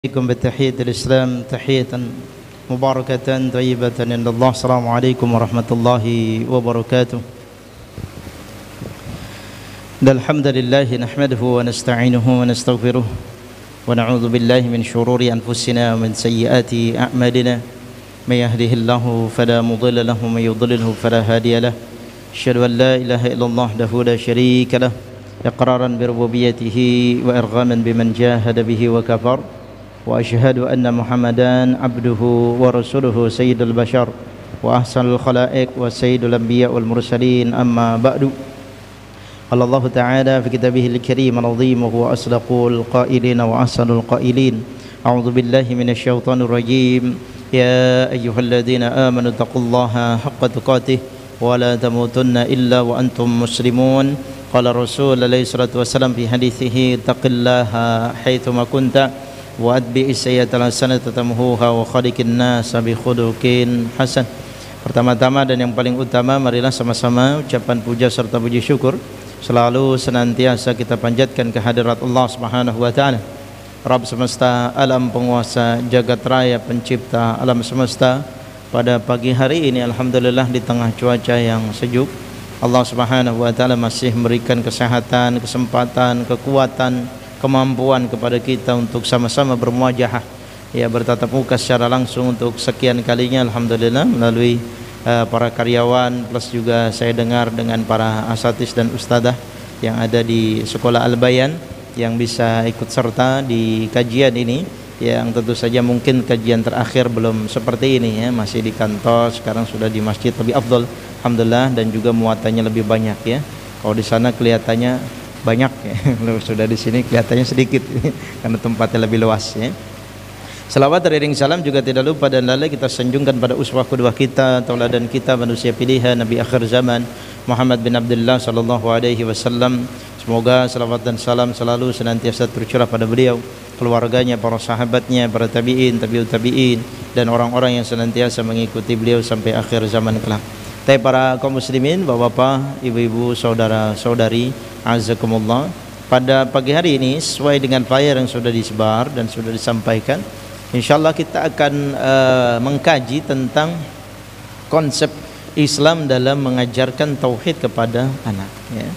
عليكم بتحية الإسلام تحية مباركة طيبة عند الله. السلام عليكم ورحمة الله وبركاته. الحمد لله نحمده ونستعينه ونستغفره ونعوذ بالله من شرور أنفسنا ومن سيئات أعمالنا. من يهده الله فلا مضل له ومن يضلله فلا هادي له. أشهد أن لا إله إلا الله وحده لا شريك له إقرارا بربوبيته وإرغاما بمن جاهد به وكفر. وأشهد أن محمدًا عبده ورسوله سيد البشر وأحسن الخلائق وسيد الأنبياء والمرسلين. أما بعد، قال الله تعالى في كتابه الكريم العظيم وهو أصدق القائلين وأحسن القائلين: أعوذ بالله من الشيطان الرجيم. يا أيها الذين آمنوا اتقوا الله حق تقاته ولا تموتن إلا وأنتم مسلمون. قال الرسول عليه الصلاة والسلام في حديثه: اتق الله حيثما كنت وأتبع السيئة الحسنة تمحوها وخالق الناس بخلق hasan. Pertama-tama dan yang paling utama, marilah sama-sama ucapan puja serta puji syukur selalu senantiasa kita panjatkan kehadirat Allah Subhanahu wa taala, Rabb semesta alam, penguasa jagat raya, pencipta alam semesta. Pada pagi hari ini alhamdulillah di tengah cuaca yang sejuk, Allah Subhanahu wa taala masih memberikan kesehatan, kesempatan, kekuatan, kemampuan kepada kita untuk sama-sama bermuajahah, ya, bertatap muka secara langsung untuk sekian kalinya alhamdulillah melalui para karyawan, plus juga saya dengar dengan para asatiz dan ustadzah yang ada di Sekolah Al-Bayan yang bisa ikut serta di kajian ini, yang tentu saja mungkin kajian terakhir belum seperti ini, ya, masih di kantor, sekarang sudah di masjid lebih afdol alhamdulillah, dan juga muatannya lebih banyak, ya. Kalau di sana kelihatannya banyak, ya. Sudah di sini kelihatannya sedikit karena tempatnya lebih luas, ya. Selawat beriring salam juga tidak lupa dan lalai kita sanjungkan pada uswah kedua kita, tauladan kita, manusia pilihan Nabi akhir zaman Muhammad bin Abdullah sallallahu alaihi wasallam. Semoga selawat dan salam selalu senantiasa tercurah pada beliau, keluarganya, para sahabatnya, para tabi'in, tabi'ut tabi'in, dan orang-orang yang senantiasa mengikuti beliau sampai akhir zaman kelak. Tapi para kaum muslimin, bapak-bapak, ibu-ibu, saudara-saudari, azakumullah, pada pagi hari ini sesuai dengan flyer yang sudah disebar dan sudah disampaikan, insyaallah kita akan mengkaji tentang konsep Islam dalam mengajarkan tauhid kepada anak, ya.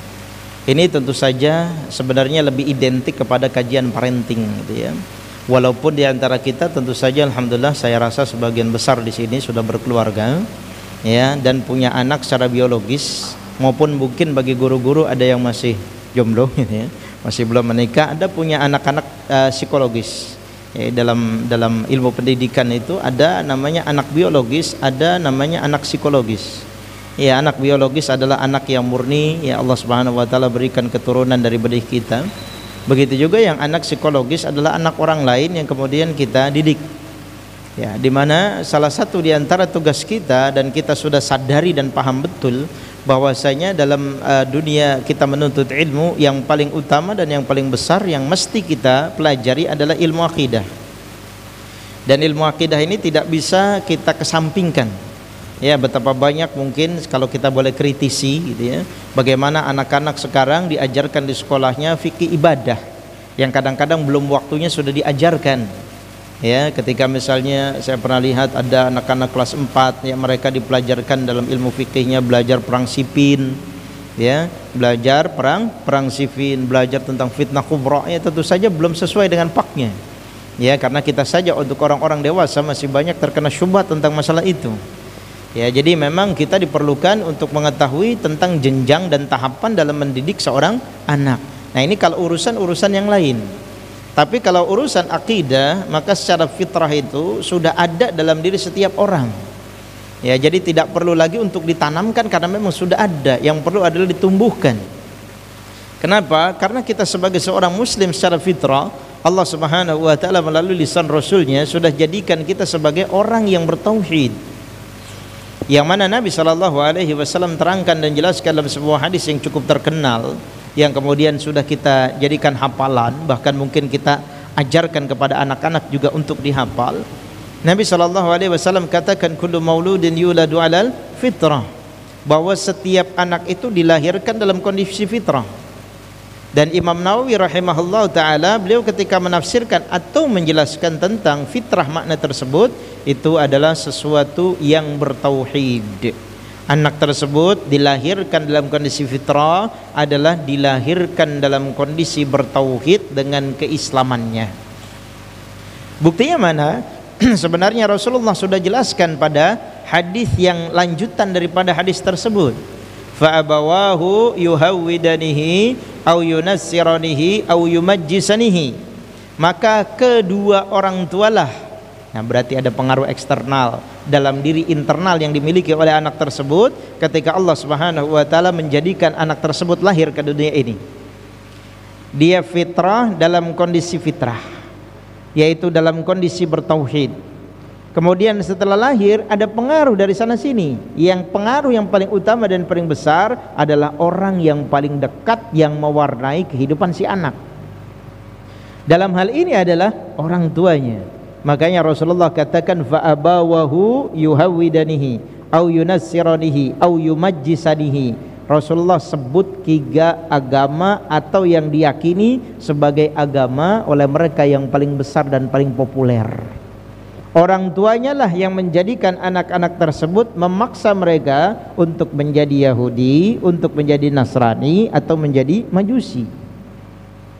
Ini tentu saja sebenarnya lebih identik kepada kajian parenting, gitu, ya. Walaupun di antara kita tentu saja alhamdulillah saya rasa sebagian besar di sini sudah berkeluarga, ya, dan punya anak secara biologis, maupun mungkin bagi guru-guru ada yang masih jomblo, gitu, ya, masih belum menikah, ada punya anak-anak psikologis. Ya, dalam ilmu pendidikan itu ada namanya anak biologis, ada namanya anak psikologis. Ya, anak biologis adalah anak yang murni, ya, Allah Subhanahu wa taala berikan keturunan dari benih kita. Begitu juga yang anak psikologis adalah anak orang lain yang kemudian kita didik. Ya, di mana salah satu di antara tugas kita, dan kita sudah sadari dan paham betul bahwasanya dalam dunia kita menuntut ilmu, yang paling utama dan yang paling besar yang mesti kita pelajari adalah ilmu akidah. Dan ilmu akidah ini tidak bisa kita kesampingkan. Ya, betapa banyak mungkin kalau kita boleh kritisi, gitu, ya, bagaimana anak-anak sekarang diajarkan di sekolahnya fikih ibadah yang kadang-kadang belum waktunya sudah diajarkan. Ya, ketika misalnya saya pernah lihat ada anak-anak kelas 4 yang mereka dipelajarkan dalam ilmu fikihnya, belajar perang Siffin, ya, belajar perang Siffin, belajar tentang fitnah kubra, ya, tentu saja belum sesuai dengan paknya, ya, karena kita saja untuk orang-orang dewasa masih banyak terkena syubhat tentang masalah itu. Ya, jadi memang kita diperlukan untuk mengetahui tentang jenjang dan tahapan dalam mendidik seorang anak. Nah, ini kalau urusan yang lain. Tapi kalau urusan akidah, maka secara fitrah itu sudah ada dalam diri setiap orang. Ya, jadi tidak perlu lagi untuk ditanamkan karena memang sudah ada. Yang perlu adalah ditumbuhkan. Kenapa? Karena kita sebagai seorang muslim secara fitrah, Allah Subhanahu wa taala melalui lisan Rasulnya sudah jadikan kita sebagai orang yang bertauhid. Yang mana Nabi sallallahu alaihi wasallam terangkan dan jelaskan dalam sebuah hadis yang cukup terkenal, yang kemudian sudah kita jadikan hafalan, bahkan mungkin kita ajarkan kepada anak-anak juga untuk dihafal. Nabi sallallahu alaihi wasallam katakan, kullu mauludin yuladu alal fitrah, bahwa setiap anak itu dilahirkan dalam kondisi fitrah. Dan Imam Nawawi rahimahullah ta'ala, beliau ketika menafsirkan atau menjelaskan tentang fitrah, makna tersebut itu adalah sesuatu yang bertauhid. Anak tersebut dilahirkan dalam kondisi fitrah, adalah dilahirkan dalam kondisi bertauhid dengan keislamannya. Buktinya mana? Sebenarnya Rasulullah sudah jelaskan pada hadis yang lanjutan daripada hadis tersebut. Fa abawahu yuhawwidanihi au yunassiranihi au yumajjisanihi. Maka kedua orang tualah. Nah, berarti ada pengaruh eksternal dalam diri internal yang dimiliki oleh anak tersebut ketika Allah Subhanahu wa taala menjadikan anak tersebut lahir ke dunia ini. Dia fitrah dalam kondisi fitrah, yaitu dalam kondisi bertauhid. Kemudian setelah lahir ada pengaruh dari sana sini. Yang pengaruh yang paling utama dan paling besar adalah orang yang paling dekat yang mewarnai kehidupan si anak. Dalam hal ini adalah orang tuanya. Makanya Rasulullah katakan fa abawahu yuhawwidanihi au yunassiranihi au yumajjisanihi. Rasulullah sebut 3 agama atau yang diyakini sebagai agama oleh mereka yang paling besar dan paling populer. Orang tuanya lah yang menjadikan anak-anak tersebut, memaksa mereka untuk menjadi Yahudi, untuk menjadi Nasrani, atau menjadi Majusi.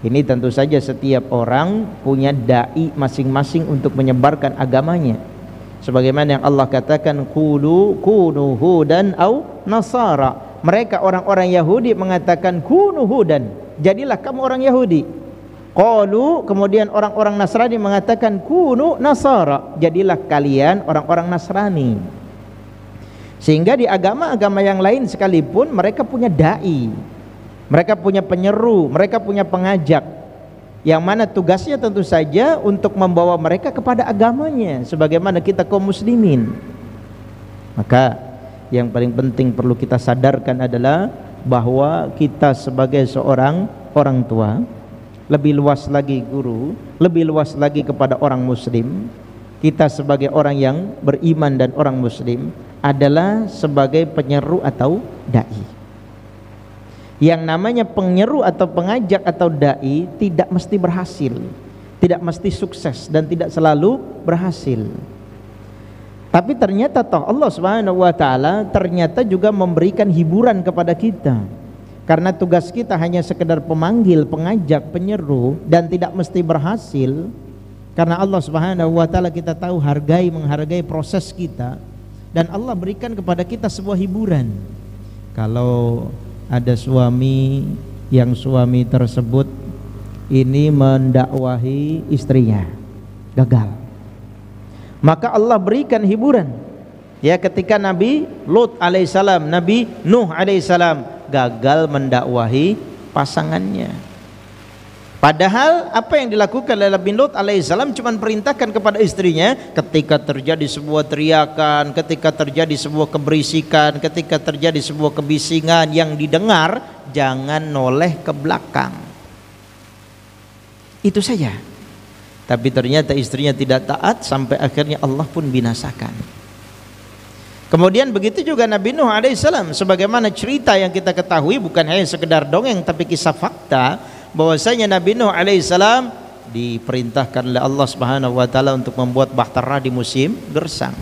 Ini tentu saja setiap orang punya dai masing-masing untuk menyebarkan agamanya. Sebagaimana yang Allah katakan, kunu hudan au nasara. Mereka orang-orang Yahudi mengatakan kunu hudan, jadilah kamu orang Yahudi. Qalu, kemudian orang-orang Nasrani mengatakan kunu nasara, jadilah kalian orang-orang Nasrani. Sehingga di agama-agama yang lain sekalipun mereka punya dai, mereka punya penyeru, mereka punya pengajak, yang mana tugasnya tentu saja untuk membawa mereka kepada agamanya, sebagaimana kita kaum muslimin. Maka yang paling penting perlu kita sadarkan adalah bahwa kita sebagai seorang orang tua, lebih luas lagi guru, lebih luas lagi kepada orang muslim, kita sebagai orang yang beriman dan orang muslim adalah sebagai penyeru atau dai. Yang namanya penyeru atau pengajak atau dai tidak mesti berhasil, tidak mesti sukses, dan tidak selalu berhasil. Tapi ternyata toh Allah Subhanahu wa taala ternyata juga memberikan hiburan kepada kita. Karena tugas kita hanya sekedar pemanggil, pengajak, penyeru, dan tidak mesti berhasil. Karena Allah Subhanahu wa taala kita tahu menghargai proses kita, dan Allah berikan kepada kita sebuah hiburan. Kalau ada suami yang suami tersebut ini mendakwahi istrinya gagal, maka Allah berikan hiburan. Ya, ketika Nabi Lut alaihissalam, Nabi Nuh alaihissalam gagal mendakwahi pasangannya. Padahal apa yang dilakukan oleh Nabi Lut alaihissalam cuma perintahkan kepada istrinya, ketika terjadi sebuah teriakan, ketika terjadi sebuah keberisikan, ketika terjadi sebuah kebisingan yang didengar, jangan noleh ke belakang. Itu saja. Tapi ternyata istrinya tidak taat sampai akhirnya Allah pun binasakan. Kemudian begitu juga Nabi Nuh alaihissalam, sebagaimana cerita yang kita ketahui, bukan hanya sekedar dongeng tapi kisah fakta, bahwasanya Nabi Nuh alaihissalam diperintahkan oleh Allah Subhanahu wa taala untuk membuat bahtera di musim gersang.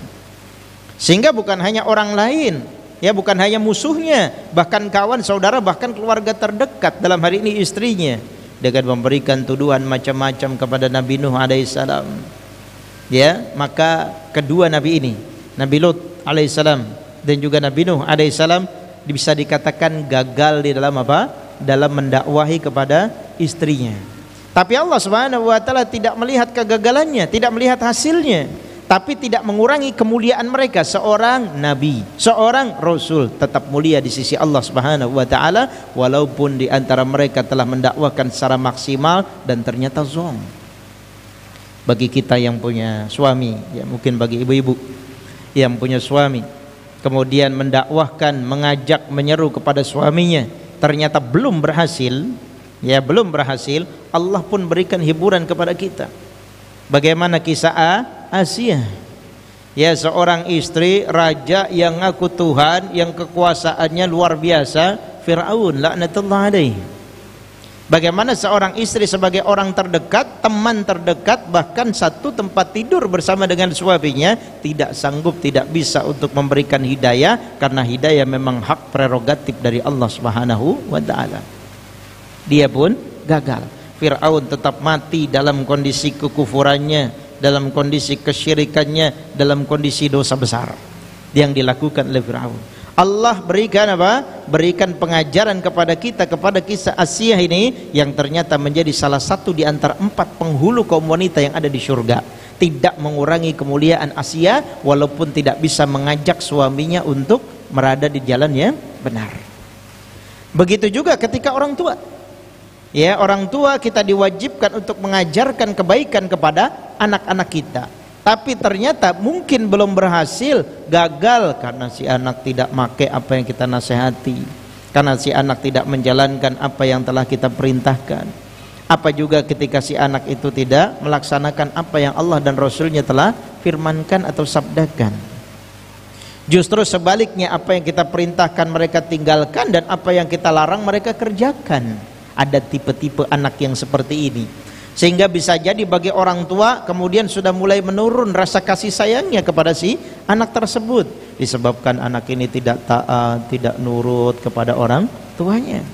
Sehingga bukan hanya orang lain, ya, bukan hanya musuhnya, bahkan kawan, saudara, bahkan keluarga terdekat, dalam hari ini istrinya, dengan memberikan tuduhan macam-macam kepada Nabi Nuh alaihissalam. Ya, maka kedua nabi ini, Nabi Lut alaihissalam dan juga Nabi Nuh alaihissalam, bisa dikatakan gagal di dalam apa? Dalam mendakwahi kepada istrinya. Tapi Allah Subhanahu wa taala tidak melihat kegagalannya, tidak melihat hasilnya, tapi tidak mengurangi kemuliaan mereka. Seorang nabi, seorang rasul tetap mulia di sisi Allah Subhanahu wa taala, walaupun di antara mereka telah mendakwakan secara maksimal dan ternyata zong. Bagi kita yang punya suami, ya mungkin bagi ibu-ibu yang punya suami, kemudian mendakwahkan, mengajak, menyeru kepada suaminya, ternyata belum berhasil, ya belum berhasil, Allah pun berikan hiburan kepada kita. Bagaimana kisah Asia, ya, seorang istri raja yang ngaku Tuhan, yang kekuasaannya luar biasa, Fir'aun laknatullah alaih. Bagaimana seorang istri sebagai orang terdekat, teman terdekat, bahkan satu tempat tidur bersama dengan suaminya, tidak sanggup, tidak bisa untuk memberikan hidayah, karena hidayah memang hak prerogatif dari Allah Subhanahu wa taala. Dia pun gagal. Fir'aun tetap mati dalam kondisi kekufurannya, dalam kondisi kesyirikannya, dalam kondisi dosa besar yang dilakukan oleh Fir'aun. Allah berikan apa? Berikan pengajaran kepada kita, kepada kisah Asiyah ini, yang ternyata menjadi salah satu di antara 4 penghulu kaum wanita yang ada di surga. Tidak mengurangi kemuliaan Asiyah, walaupun tidak bisa mengajak suaminya untuk berada di jalan yang benar. Begitu juga ketika orang tua. Ya, orang tua kita diwajibkan untuk mengajarkan kebaikan kepada anak-anak kita. Tapi ternyata mungkin belum berhasil, gagal karena si anak tidak pakai apa yang kita nasihati, karena si anak tidak menjalankan apa yang telah kita perintahkan. Apa juga ketika si anak itu tidak melaksanakan apa yang Allah dan Rasulnya telah firmankan atau sabdakan. Justru sebaliknya, apa yang kita perintahkan mereka tinggalkan, dan apa yang kita larang mereka kerjakan. Ada tipe-tipe anak yang seperti ini, sehingga bisa jadi bagi orang tua kemudian sudah mulai menurun rasa kasih sayangnya kepada si anak tersebut, disebabkan anak ini tidak taat, tidak nurut kepada orang tuanya.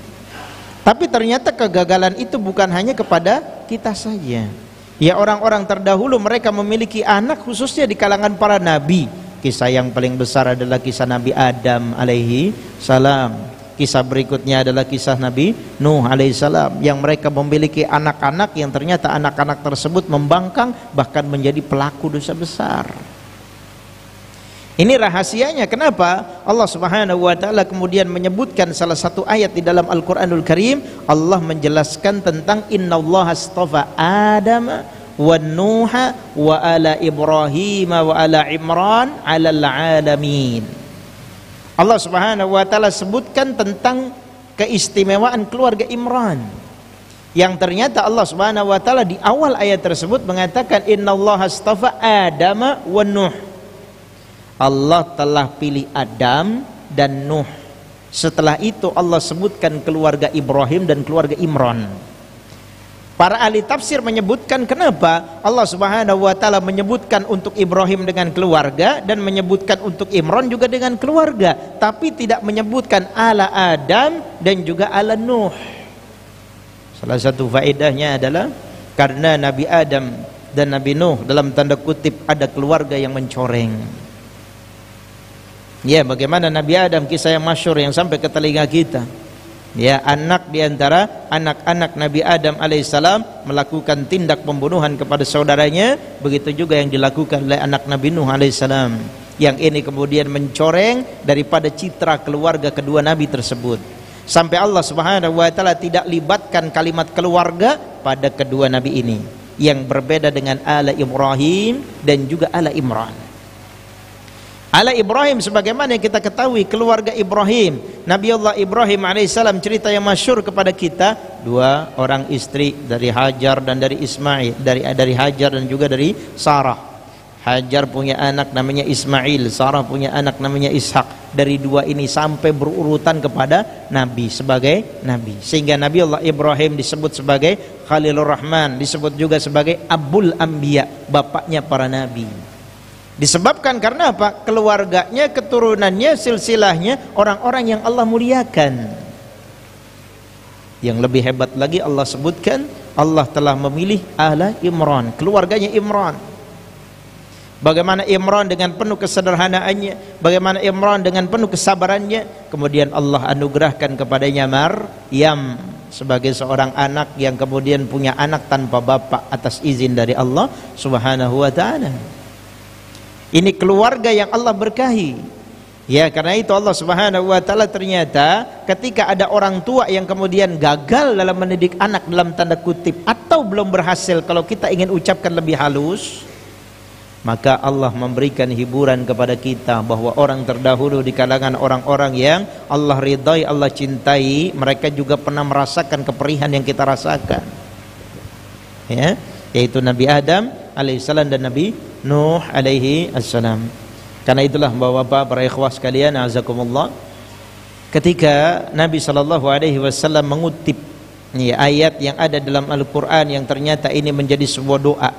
Tapi ternyata kegagalan itu bukan hanya kepada kita saja. Ya, orang-orang terdahulu mereka memiliki anak, khususnya di kalangan para nabi. Kisah yang paling besar adalah kisah Nabi Adam alaihi salam. Kisah berikutnya adalah kisah Nabi Nuh alaihissalam, yang mereka memiliki anak-anak yang ternyata anak-anak tersebut membangkang, bahkan menjadi pelaku dosa besar. Ini rahasianya kenapa Allah Subhanahu wa taala kemudian menyebutkan salah satu ayat di dalam Al-Qur'anul Karim. Allah menjelaskan tentang innallaha astafa Adam wa Nuha wa ala Ibrahim wa ala Imran 'alal 'alamin. Allah Subhanahu wa taala sebutkan tentang keistimewaan keluarga Imran, yang ternyata Allah Subhanahu wa taala di awal ayat tersebut mengatakan innallaha astafa Adama wa Nuh. Allah telah pilih Adam dan Nuh. Setelah itu Allah sebutkan keluarga Ibrahim dan keluarga Imran. Para ahli tafsir menyebutkan kenapa Allah Subhanahu wa taala menyebutkan untuk Ibrahim dengan keluarga dan menyebutkan untuk Imran juga dengan keluarga, tapi tidak menyebutkan ala Adam dan juga ala Nuh. Salah satu faedahnya adalah karena Nabi Adam dan Nabi Nuh dalam tanda kutip ada keluarga yang mencoreng. Ya, bagaimana Nabi Adam, kisah yang masyhur yang sampai ke telinga kita. Ya, anak diantara anak-anak Nabi Adam alaihissalam melakukan tindak pembunuhan kepada saudaranya. Begitu juga yang dilakukan oleh anak Nabi Nuh alaihissalam, yang ini kemudian mencoreng daripada citra keluarga kedua nabi tersebut, sampai Allah Subhanahu wa taala tidak libatkan kalimat keluarga pada kedua nabi ini, yang berbeda dengan ala Ibrahim dan juga ala Imran. Ala Ibrahim sebagaimana yang kita ketahui, keluarga Ibrahim, Nabi Allah Ibrahim alaihissalam, cerita yang masyhur kepada kita, 2 orang istri dari Hajar dan dari Ismail, dari Hajar dan juga dari Sarah. Hajar punya anak namanya Ismail, Sarah punya anak namanya Ishak. Dari 2 ini sampai berurutan kepada Nabi, sebagai Nabi, sehingga Nabi Allah Ibrahim disebut sebagai Khalilur Rahman, disebut juga sebagai Abul Anbiya, bapaknya para Nabi. Disebabkan karena apa? Keluarganya, keturunannya, silsilahnya orang-orang yang Allah muliakan. Yang lebih hebat lagi Allah sebutkan, Allah telah memilih ala Imran, keluarganya Imran. Bagaimana Imran dengan penuh kesederhanaannya, bagaimana Imran dengan penuh kesabarannya, kemudian Allah anugerahkan kepadanya Maryam sebagai seorang anak yang kemudian punya anak tanpa bapak atas izin dari Allah Subhanahu wa taala. Ini keluarga yang Allah berkahi. Ya, karena itu Allah Subhanahu wa taala ternyata ketika ada orang tua yang kemudian gagal dalam mendidik anak dalam tanda kutip, atau belum berhasil, kalau kita ingin ucapkan lebih halus, maka Allah memberikan hiburan kepada kita bahwa orang terdahulu di kalangan orang-orang yang Allah ridhai, Allah cintai, mereka juga pernah merasakan keperihan yang kita rasakan. Ya, yaitu Nabi Adam alaihissalam dan Nabi Nuh alaihi assalam. Karena itulah Bapak-bapak, para ikhwah sekalian, azakumullah, ketika Nabi sallallahu alaihi wasallam mengutip Ini ayat yang ada dalam Al-Quran yang ternyata ini menjadi sebuah doa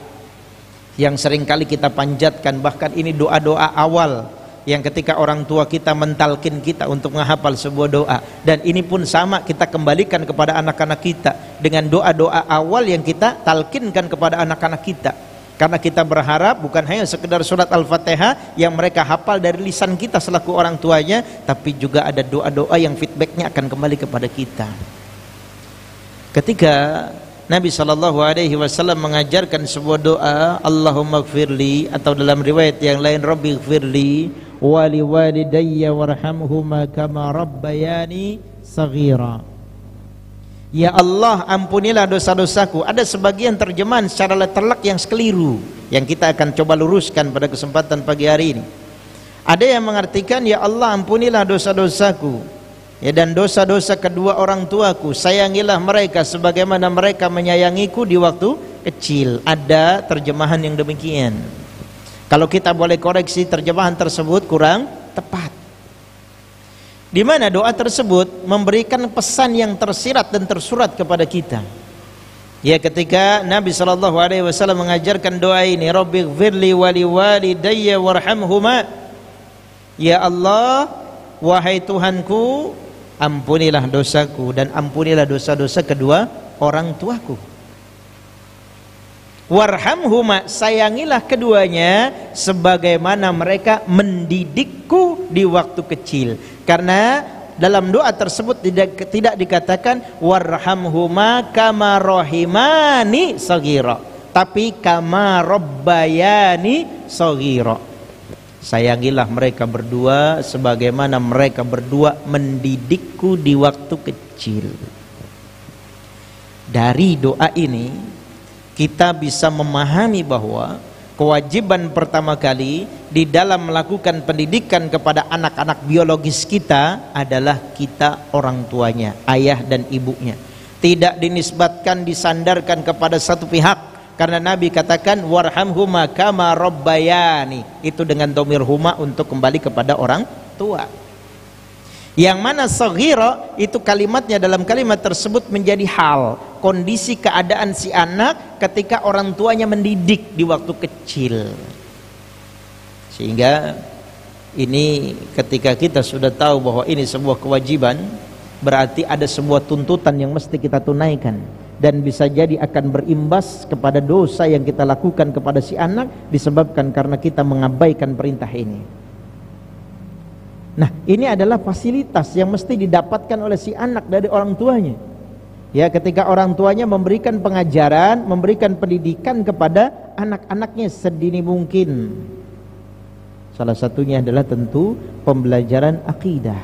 yang seringkali kita panjatkan. Bahkan ini doa-doa awal yang ketika orang tua kita mentalkin kita untuk menghafal sebuah doa. Dan ini pun sama, kita kembalikan kepada anak-anak kita dengan doa-doa awal yang kita talkinkan kepada anak-anak kita. Karena kita berharap bukan hanya sekedar surat Al-Fatihah yang mereka hafal dari lisan kita selaku orang tuanya, tapi juga ada doa-doa yang feedbacknya akan kembali kepada kita. Ketika Nabi SAW mengajarkan sebuah doa, Allahumma gfirli, atau dalam riwayat yang lain, Rabbi gfirli wali walidayya warhamhuma kama rabbayani saghira. Ya Allah, ampunilah dosa-dosaku. Ada sebagian terjemahan secara letterlek yang keliru, yang kita akan coba luruskan pada kesempatan pagi hari ini. Ada yang mengartikan, ya Allah, ampunilah dosa-dosaku, ya, dan dosa-dosa kedua orang tuaku, sayangilah mereka sebagaimana mereka menyayangiku di waktu kecil. Ada terjemahan yang demikian. Kalau kita boleh koreksi, terjemahan tersebut kurang tepat. Di mana doa tersebut memberikan pesan yang tersirat dan tersurat kepada kita. Ya, ketika Nabi SAW mengajarkan doa ini, Rabbi gfirli wali walidayya warhamhuma, ya Allah, wahai Tuhanku, ampunilah dosaku dan ampunilah dosa-dosa kedua orang tuaku. Warhamhuma, sayangilah keduanya sebagaimana mereka mendidikku di waktu kecil. Karena dalam doa tersebut tidak dikatakan warhamhuma kama rohimani saghira, tapi kama rabbayani saghira. Sayangilah mereka berdua sebagaimana mereka berdua mendidikku di waktu kecil. Dari doa ini kita bisa memahami bahwa kewajiban pertama kali di dalam melakukan pendidikan kepada anak-anak biologis kita adalah kita orang tuanya, ayah dan ibunya. Tidak dinisbatkan, disandarkan kepada satu pihak, karena Nabi katakan warhamhuma kama rabbayani, itu dengan dhamir huma untuk kembali kepada orang tua. Yang mana saghira itu kalimatnya, dalam kalimat tersebut menjadi hal, kondisi keadaan si anak ketika orang tuanya mendidik di waktu kecil. Sehingga ini ketika kita sudah tahu bahwa ini sebuah kewajiban, berarti ada sebuah tuntutan yang mesti kita tunaikan, dan bisa jadi akan berimbas kepada dosa yang kita lakukan kepada si anak disebabkan karena kita mengabaikan perintah ini. Nah, ini adalah fasilitas yang mesti didapatkan oleh si anak dari orang tuanya. Ya, ketika orang tuanya memberikan pengajaran, memberikan pendidikan kepada anak-anaknya sedini mungkin. Salah satunya adalah tentu pembelajaran akidah.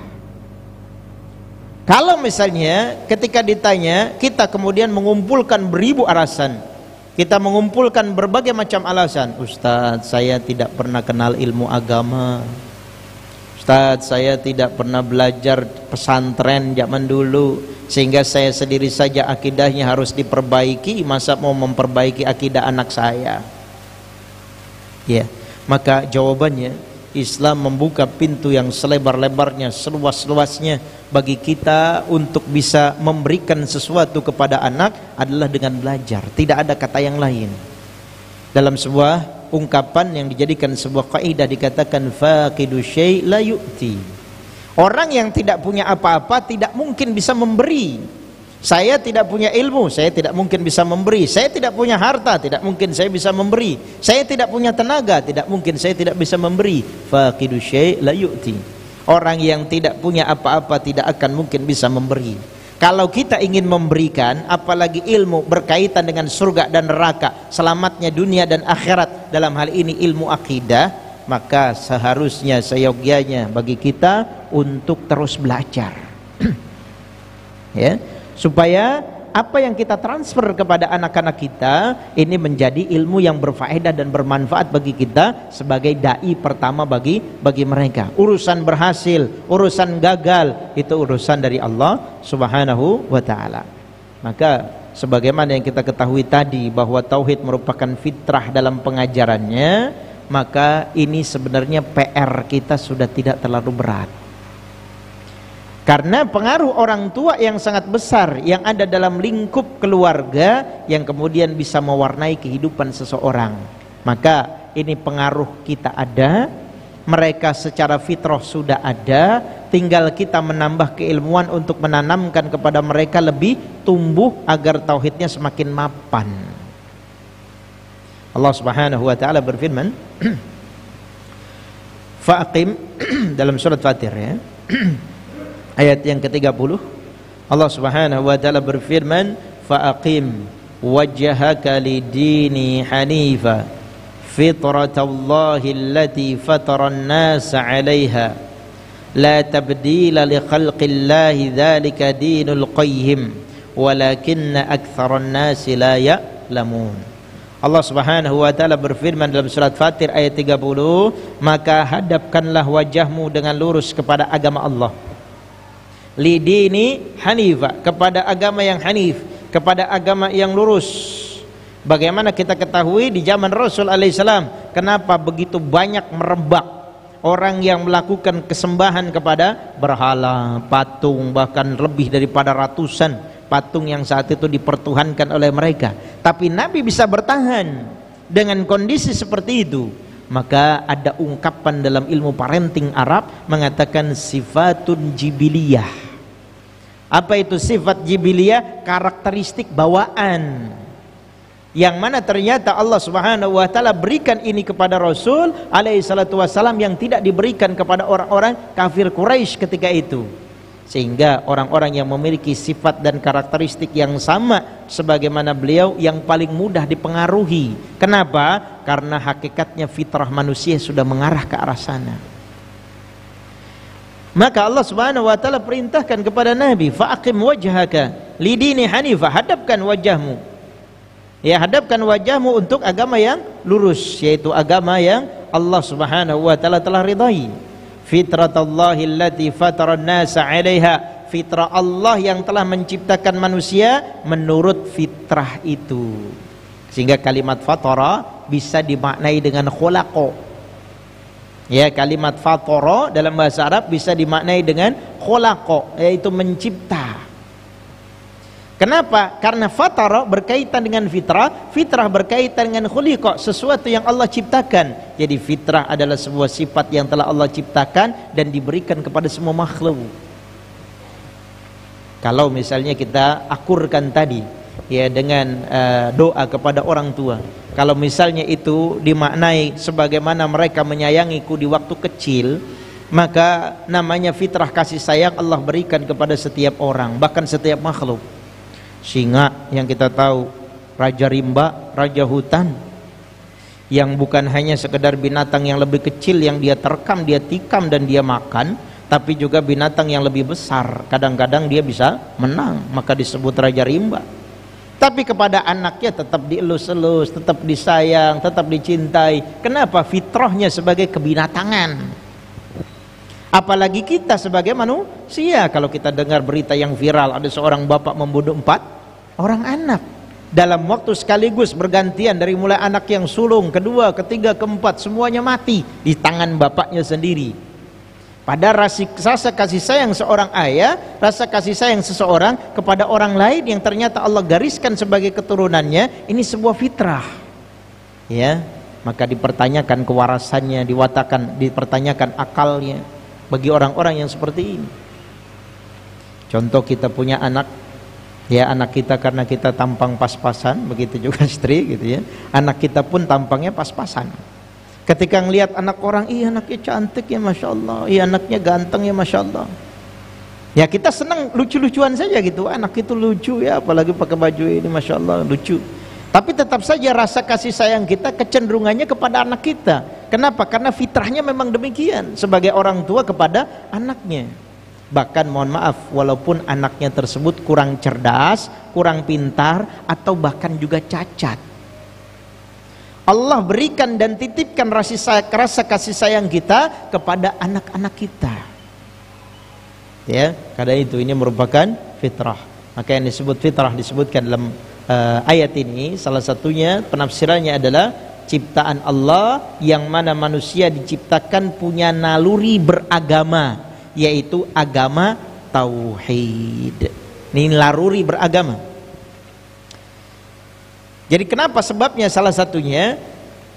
Kalau misalnya ketika ditanya, kita kemudian mengumpulkan beribu alasan, kita mengumpulkan berbagai macam alasan. Ustaz, saya tidak pernah kenal ilmu agama. Ustaz, saya tidak pernah belajar pesantren zaman dulu, sehingga saya sendiri saja akidahnya harus diperbaiki, masa mau memperbaiki akidah anak saya? Ya, maka jawabannya, Islam membuka pintu yang selebar-lebarnya, seluas-luasnya bagi kita untuk bisa memberikan sesuatu kepada anak adalah dengan belajar. Tidak ada kata yang lain. Dalam sebuah ungkapan yang dijadikan sebuah kaidah dikatakan faqidu syai' la yu'ti. Orang yang tidak punya apa-apa tidak mungkin bisa memberi. Saya tidak punya ilmu, saya tidak mungkin bisa memberi. Saya tidak punya harta, tidak mungkin saya bisa memberi. Saya tidak punya tenaga, tidak mungkin saya tidak bisa memberi. Faqidu syai' la yu'ti. Orang yang tidak punya apa-apa tidak akan mungkin bisa memberi. Kalau kita ingin memberikan, apalagi ilmu berkaitan dengan surga dan neraka, selamatnya dunia dan akhirat, dalam hal ini ilmu akidah, maka seharusnya seyogyanya bagi kita untuk terus belajar. Ya, supaya apa yang kita transfer kepada anak-anak kita ini menjadi ilmu yang berfaedah dan bermanfaat bagi kita sebagai dai pertama bagi mereka. Urusan berhasil, urusan gagal, itu urusan dari Allah Subhanahu wa taala. Maka sebagaimana yang kita ketahui tadi bahwa tauhid merupakan fitrah dalam pengajarannya, maka ini sebenarnya PR kita sudah tidak terlalu berat. Karena pengaruh orang tua yang sangat besar yang ada dalam lingkup keluarga yang kemudian bisa mewarnai kehidupan seseorang. Maka ini pengaruh kita ada, mereka secara fitrah sudah ada, tinggal kita menambah keilmuan untuk menanamkan kepada mereka lebih tumbuh agar tauhidnya semakin mapan. Allah Subhanahu wa taala berfirman fa'aqim dalam surat Fatir ya. Ayat yang ke-30 Allah Subhanahu wa taala berfirman fa'aqim wajhaka lidini hanifa fitratallahi allati fataran nasa 'alaiha la tabdila li khalqillahi dzalika dinul qayyim walakinna aktsaran nasi la ya'lamun. Allah Subhanahu wa taala berfirman dalam surat Fatir ayat 30, maka hadapkanlah wajahmu dengan lurus kepada agama Allah. Lidini hanifa, kepada agama yang hanif, kepada agama yang lurus. Bagaimana kita ketahui di zaman Rasul alaihissalam, kenapa begitu banyak merebak orang yang melakukan kesembahan kepada berhala, patung, bahkan lebih daripada ratusan patung yang saat itu dipertuhankan oleh mereka. Tapi Nabi bisa bertahan dengan kondisi seperti itu. Maka ada ungkapan dalam ilmu parenting Arab mengatakan sifatun jibiliyah. Apa itu sifat jibiliyah? Karakteristik bawaan, yang mana ternyata Allah Subhanahu wa taala berikan ini kepada Rasul alaihi salatu wasallam yang tidak diberikan kepada orang-orang kafir Quraisy ketika itu. Sehingga orang-orang yang memiliki sifat dan karakteristik yang sama sebagaimana beliau yang paling mudah dipengaruhi. Kenapa? Karena hakikatnya fitrah manusia sudah mengarah ke arah sana. Maka Allah Subhanahu wa taala perintahkan kepada Nabi, fa'aqim wajhaka lidini hanifah, hadapkan wajahmu. Ya, hadapkan wajahmu untuk agama yang lurus, yaitu agama yang Allah Subhanahu wa taala telah ridai. Fitratallahi allati fataran nasa 'alaiha, fitrah Allah yang telah menciptakan manusia menurut fitrah itu. Sehingga kalimat fatara bisa dimaknai dengan khulaqa. Ya, kalimat fatara dalam bahasa Arab bisa dimaknai dengan khulaqa, yaitu mencipta. Kenapa? Karena fatara berkaitan dengan fitrah, fitrah berkaitan dengan khuliqa, sesuatu yang Allah ciptakan. Jadi fitrah adalah sebuah sifat yang telah Allah ciptakan dan diberikan kepada semua makhluk. Kalau misalnya kita akurkan tadi ya dengan doa kepada orang tua, kalau misalnya itu dimaknai sebagaimana mereka menyayangiku di waktu kecil, maka namanya fitrah kasih sayang Allah berikan kepada setiap orang, bahkan setiap makhluk. Singa yang kita tahu, raja rimba, raja hutan, yang bukan hanya sekedar binatang yang lebih kecil yang dia terkam, dia tikam dan dia makan, tapi juga binatang yang lebih besar, kadang-kadang dia bisa menang, maka disebut raja rimba. Tapi kepada anaknya tetap dielus-elus, tetap disayang, tetap dicintai. Kenapa? Fitrahnya sebagai kebinatangan. Apalagi kita sebagai manusia, kalau kita dengar berita yang viral, ada seorang bapak membunuh 4 orang anak dalam waktu sekaligus bergantian, dari mulai anak yang sulung, kedua, ketiga, keempat, semuanya mati di tangan bapaknya sendiri. Pada rasa kasih sayang seorang ayah, rasa kasih sayang seseorang kepada orang lain yang ternyata Allah gariskan sebagai keturunannya, ini sebuah fitrah. Ya, maka dipertanyakan kewarasannya, dipertanyakan akalnya bagi orang-orang yang seperti ini. Contoh, kita punya anak, ya anak kita karena kita tampang pas-pasan, begitu juga istri gitu ya. Anak kita pun tampangnya pas-pasan. Ketika ngelihat anak orang, iya anaknya cantik ya Masya Allah, iya anaknya ganteng ya Masya Allah, ya kita senang lucu-lucuan saja gitu, anak itu lucu ya, apalagi pakai baju ini Masya Allah lucu. Tapi tetap saja rasa kasih sayang kita kecenderungannya kepada anak kita. Kenapa? Karena fitrahnya memang demikian sebagai orang tua kepada anaknya. Bahkan mohon maaf, walaupun anaknya tersebut kurang cerdas, kurang pintar, atau bahkan juga cacat, Allah berikan dan titipkan rasa kasih sayang kita kepada anak-anak kita. Ya, karena itu ini merupakan fitrah. Maka yang disebut fitrah disebutkan dalam ayat ini, salah satunya penafsirannya adalah ciptaan Allah yang mana manusia diciptakan punya naluri beragama, yaitu agama tauhid. Ini laruri beragama. Jadi kenapa sebabnya? Salah satunya,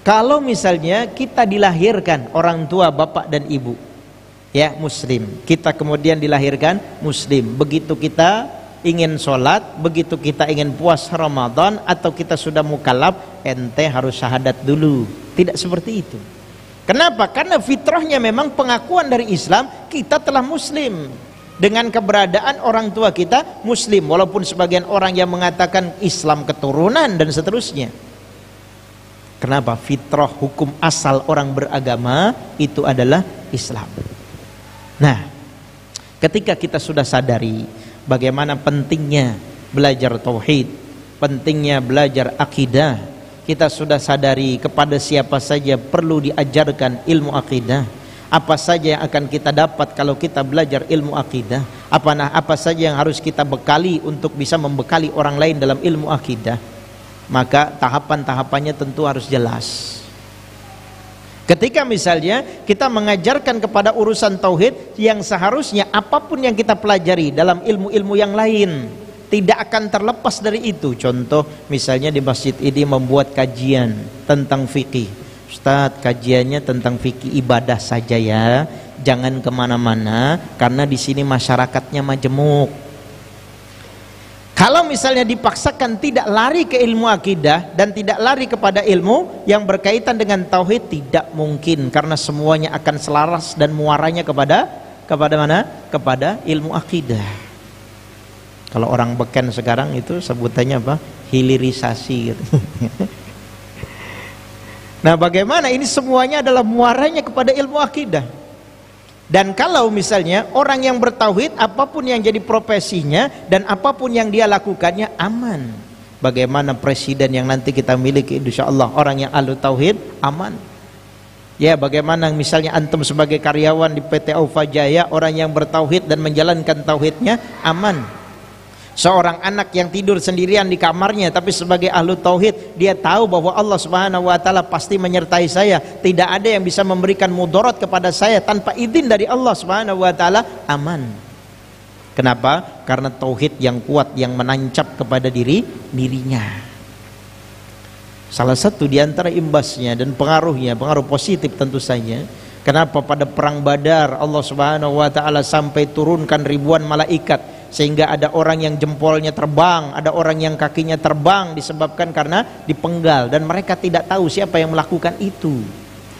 kalau misalnya kita dilahirkan orang tua bapak dan ibu ya muslim, kita kemudian dilahirkan muslim, begitu kita ingin sholat, begitu kita ingin puasa Ramadan, atau kita sudah mukallaf, ente harus syahadat dulu. Tidak seperti itu. Kenapa? Karena fitrahnya memang pengakuan dari Islam, kita telah muslim dengan keberadaan orang tua kita muslim, walaupun sebagian orang yang mengatakan Islam keturunan dan seterusnya. Kenapa? Fitrah, hukum asal orang beragama itu adalah Islam. Nah, ketika kita sudah sadari bagaimana pentingnya belajar tauhid, pentingnya belajar akidah, kita sudah sadari kepada siapa saja perlu diajarkan ilmu akidah, apa saja yang akan kita dapat kalau kita belajar ilmu akidah, apa saja yang harus kita bekali untuk bisa membekali orang lain dalam ilmu akidah, maka tahapan-tahapannya tentu harus jelas. Ketika misalnya kita mengajarkan kepada urusan tauhid, yang seharusnya apapun yang kita pelajari dalam ilmu-ilmu yang lain tidak akan terlepas dari itu. Contoh misalnya di masjid ini membuat kajian tentang fikih. Ustadz, kajiannya tentang fikih ibadah saja ya, jangan kemana-mana karena di sini masyarakatnya majemuk. Kalau misalnya dipaksakan tidak lari ke ilmu akidah dan tidak lari kepada ilmu yang berkaitan dengan tauhid, tidak mungkin, karena semuanya akan selaras dan muaranya kepada mana? Kepada ilmu akidah. Kalau orang beken sekarang itu sebutannya apa? Hilirisasi gitu. Nah, bagaimana ini semuanya adalah muaranya kepada ilmu akidah. Dan kalau misalnya orang yang bertauhid, apapun yang jadi profesinya dan apapun yang dia lakukannya aman. Bagaimana presiden yang nanti kita miliki, insyaallah orang yang ahlu tauhid aman. Ya, bagaimana misalnya antum sebagai karyawan di PT Aufa Jaya, orang yang bertauhid dan menjalankan tauhidnya aman. Seorang anak yang tidur sendirian di kamarnya tapi sebagai ahlu tauhid, dia tahu bahwa Allah Subhanahu wa taala pasti menyertai saya, tidak ada yang bisa memberikan mudarat kepada saya tanpa izin dari Allah Subhanahu wa taala, aman. Kenapa? Karena tauhid yang kuat yang menancap kepada dirinya. Salah satu di antara imbasnya dan pengaruhnya, pengaruh positif tentu saja. Kenapa pada perang Badar Allah Subhanahu wa taala sampai turunkan ribuan malaikat, sehingga ada orang yang jempolnya terbang, ada orang yang kakinya terbang, disebabkan karena dipenggal, dan mereka tidak tahu siapa yang melakukan itu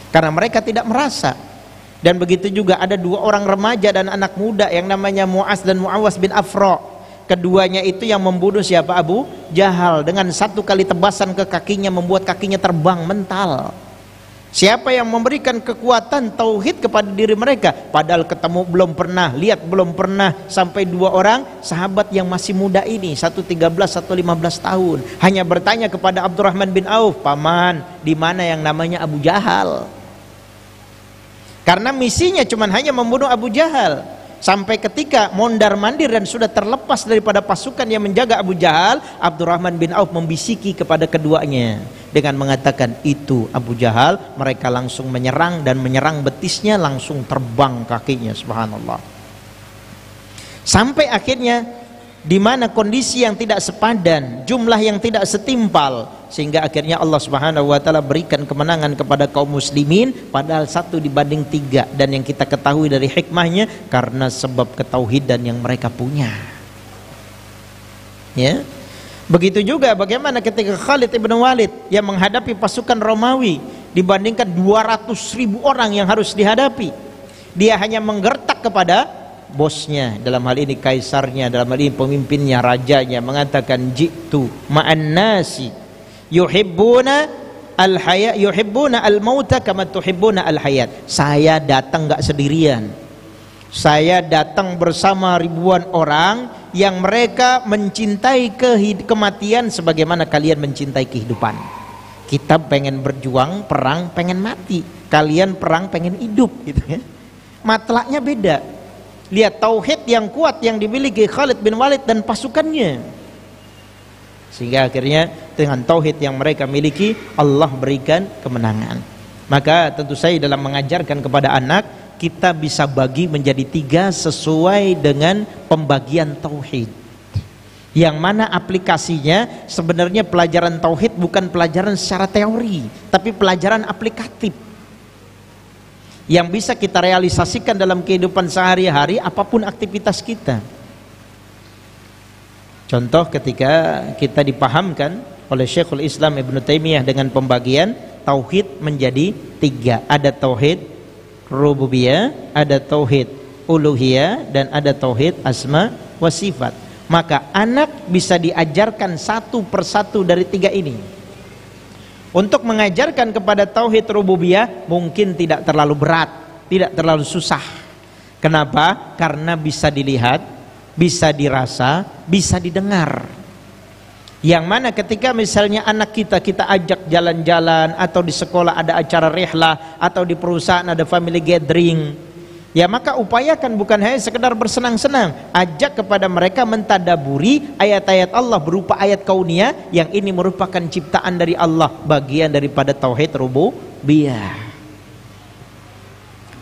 karena mereka tidak merasa. Dan begitu juga ada dua orang remaja dan anak muda yang namanya Mu'az dan Mu'awas bin Afra. Keduanya itu yang membunuh siapa? Abu Jahal, dengan satu kali tebasan ke kakinya membuat kakinya terbang mental. Siapa yang memberikan kekuatan tauhid kepada diri mereka? Padahal ketemu belum pernah, lihat belum pernah, sampai dua orang sahabat yang masih muda ini, satu 13, satu 15 tahun, hanya bertanya kepada Abdurrahman bin Auf, paman, di mana yang namanya Abu Jahal? Karena misinya cuma hanya membunuh Abu Jahal. Sampai ketika mondar mandir dan sudah terlepas daripada pasukan yang menjaga Abu Jahal, Abdurrahman bin Auf membisiki kepada keduanya dengan mengatakan, itu Abu Jahal. Mereka langsung menyerang, dan menyerang betisnya langsung terbang kakinya, subhanallah. Sampai akhirnya di mana kondisi yang tidak sepadan, jumlah yang tidak setimpal, sehingga akhirnya Allah Subhanahu wa taala berikan kemenangan kepada kaum muslimin, padahal 1 dibanding 3. Dan yang kita ketahui dari hikmahnya, karena sebab ketauhidan yang mereka punya. Ya. Begitu juga bagaimana ketika Khalid ibn Walid yang menghadapi pasukan Romawi, dibandingkan 200.000 orang yang harus dihadapi, dia hanya menggertak kepada bosnya, dalam hal ini kaisarnya, dalam hal ini pemimpinnya, rajanya, mengatakan, jitu ma'an nasi yuhibbuna al-hayat yuhibbuna al-mauta kama tuhibbuna al-hayat. Saya datang gak sendirian, saya datang bersama ribuan orang yang mereka mencintai kematian sebagaimana kalian mencintai kehidupan. Kita pengen berjuang, perang, pengen mati, kalian perang, pengen hidup, gitu ya. Matlaknya beda. Lihat tauhid yang kuat yang dimiliki Khalid bin Walid dan pasukannya, sehingga akhirnya dengan tauhid yang mereka miliki, Allah berikan kemenangan. Maka tentu saja dalam mengajarkan kepada anak, kita bisa bagi menjadi 3 sesuai dengan pembagian tauhid. Yang mana aplikasinya sebenarnya pelajaran tauhid bukan pelajaran secara teori, tapi pelajaran aplikatif yang bisa kita realisasikan dalam kehidupan sehari-hari apapun aktivitas kita. Contoh ketika kita dipahamkan oleh Syekhul Islam Ibnu Taimiyah dengan pembagian tauhid menjadi 3. Ada tauhid rububiyah, ada tauhid uluhiyah, dan ada tauhid asma wa sifat. Maka anak bisa diajarkan satu persatu dari 3 ini. Untuk mengajarkan kepada tauhid rububiyah mungkin tidak terlalu berat, tidak terlalu susah. Kenapa? Karena bisa dilihat, bisa dirasa, bisa didengar. Yang mana ketika misalnya anak kita ajak jalan-jalan, atau di sekolah ada acara rihlah, atau di perusahaan ada family gathering, ya maka upayakan bukan hanya sekedar bersenang-senang, ajak kepada mereka mentadaburi ayat-ayat Allah berupa ayat kauniyah yang ini merupakan ciptaan dari Allah, bagian daripada tauhid rububiyah.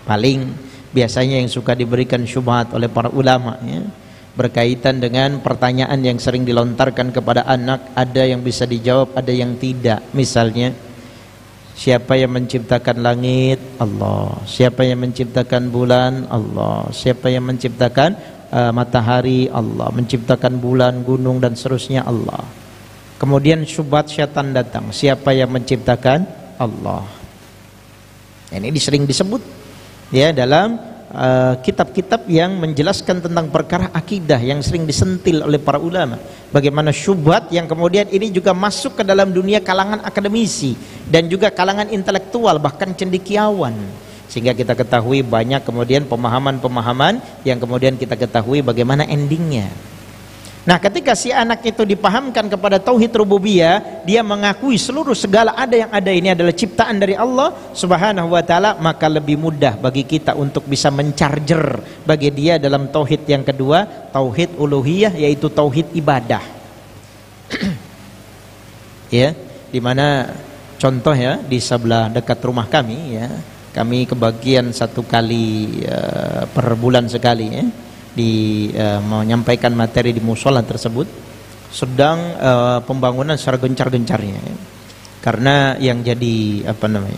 Paling biasanya yang suka diberikan syubhat oleh para ulama ya, berkaitan dengan pertanyaan yang sering dilontarkan kepada anak, ada yang bisa dijawab, ada yang tidak. Misalnya, siapa yang menciptakan langit? Allah. Siapa yang menciptakan bulan? Allah. Siapa yang menciptakan matahari? Allah. Menciptakan bulan, gunung, dan seterusnya? Allah. Kemudian syubhat syaitan datang. Siapa yang menciptakan? Allah. Ini sering disebut ya dalam kitab-kitab yang menjelaskan tentang perkara akidah yang sering disentil oleh para ulama. Bagaimana syubhat yang kemudian ini juga masuk ke dalam dunia kalangan akademisi dan juga kalangan intelektual, bahkan cendekiawan, sehingga kita ketahui banyak kemudian pemahaman-pemahaman yang kemudian kita ketahui bagaimana endingnya. Nah, ketika si anak itu dipahamkan kepada tauhid rububiyah, dia mengakui seluruh segala ada yang ada ini adalah ciptaan dari Allah Subhanahu wa taala, maka lebih mudah bagi kita untuk bisa mencarger bagi dia dalam tauhid yang kedua, tauhid uluhiyah, yaitu tauhid ibadah. Ya, dimana contoh ya di sebelah dekat rumah kami ya, kami kebagian 1 kali per bulan sekali ya, menyampaikan materi di musola tersebut, sedang pembangunan secara gencar-gencarnya ya. Karena yang jadi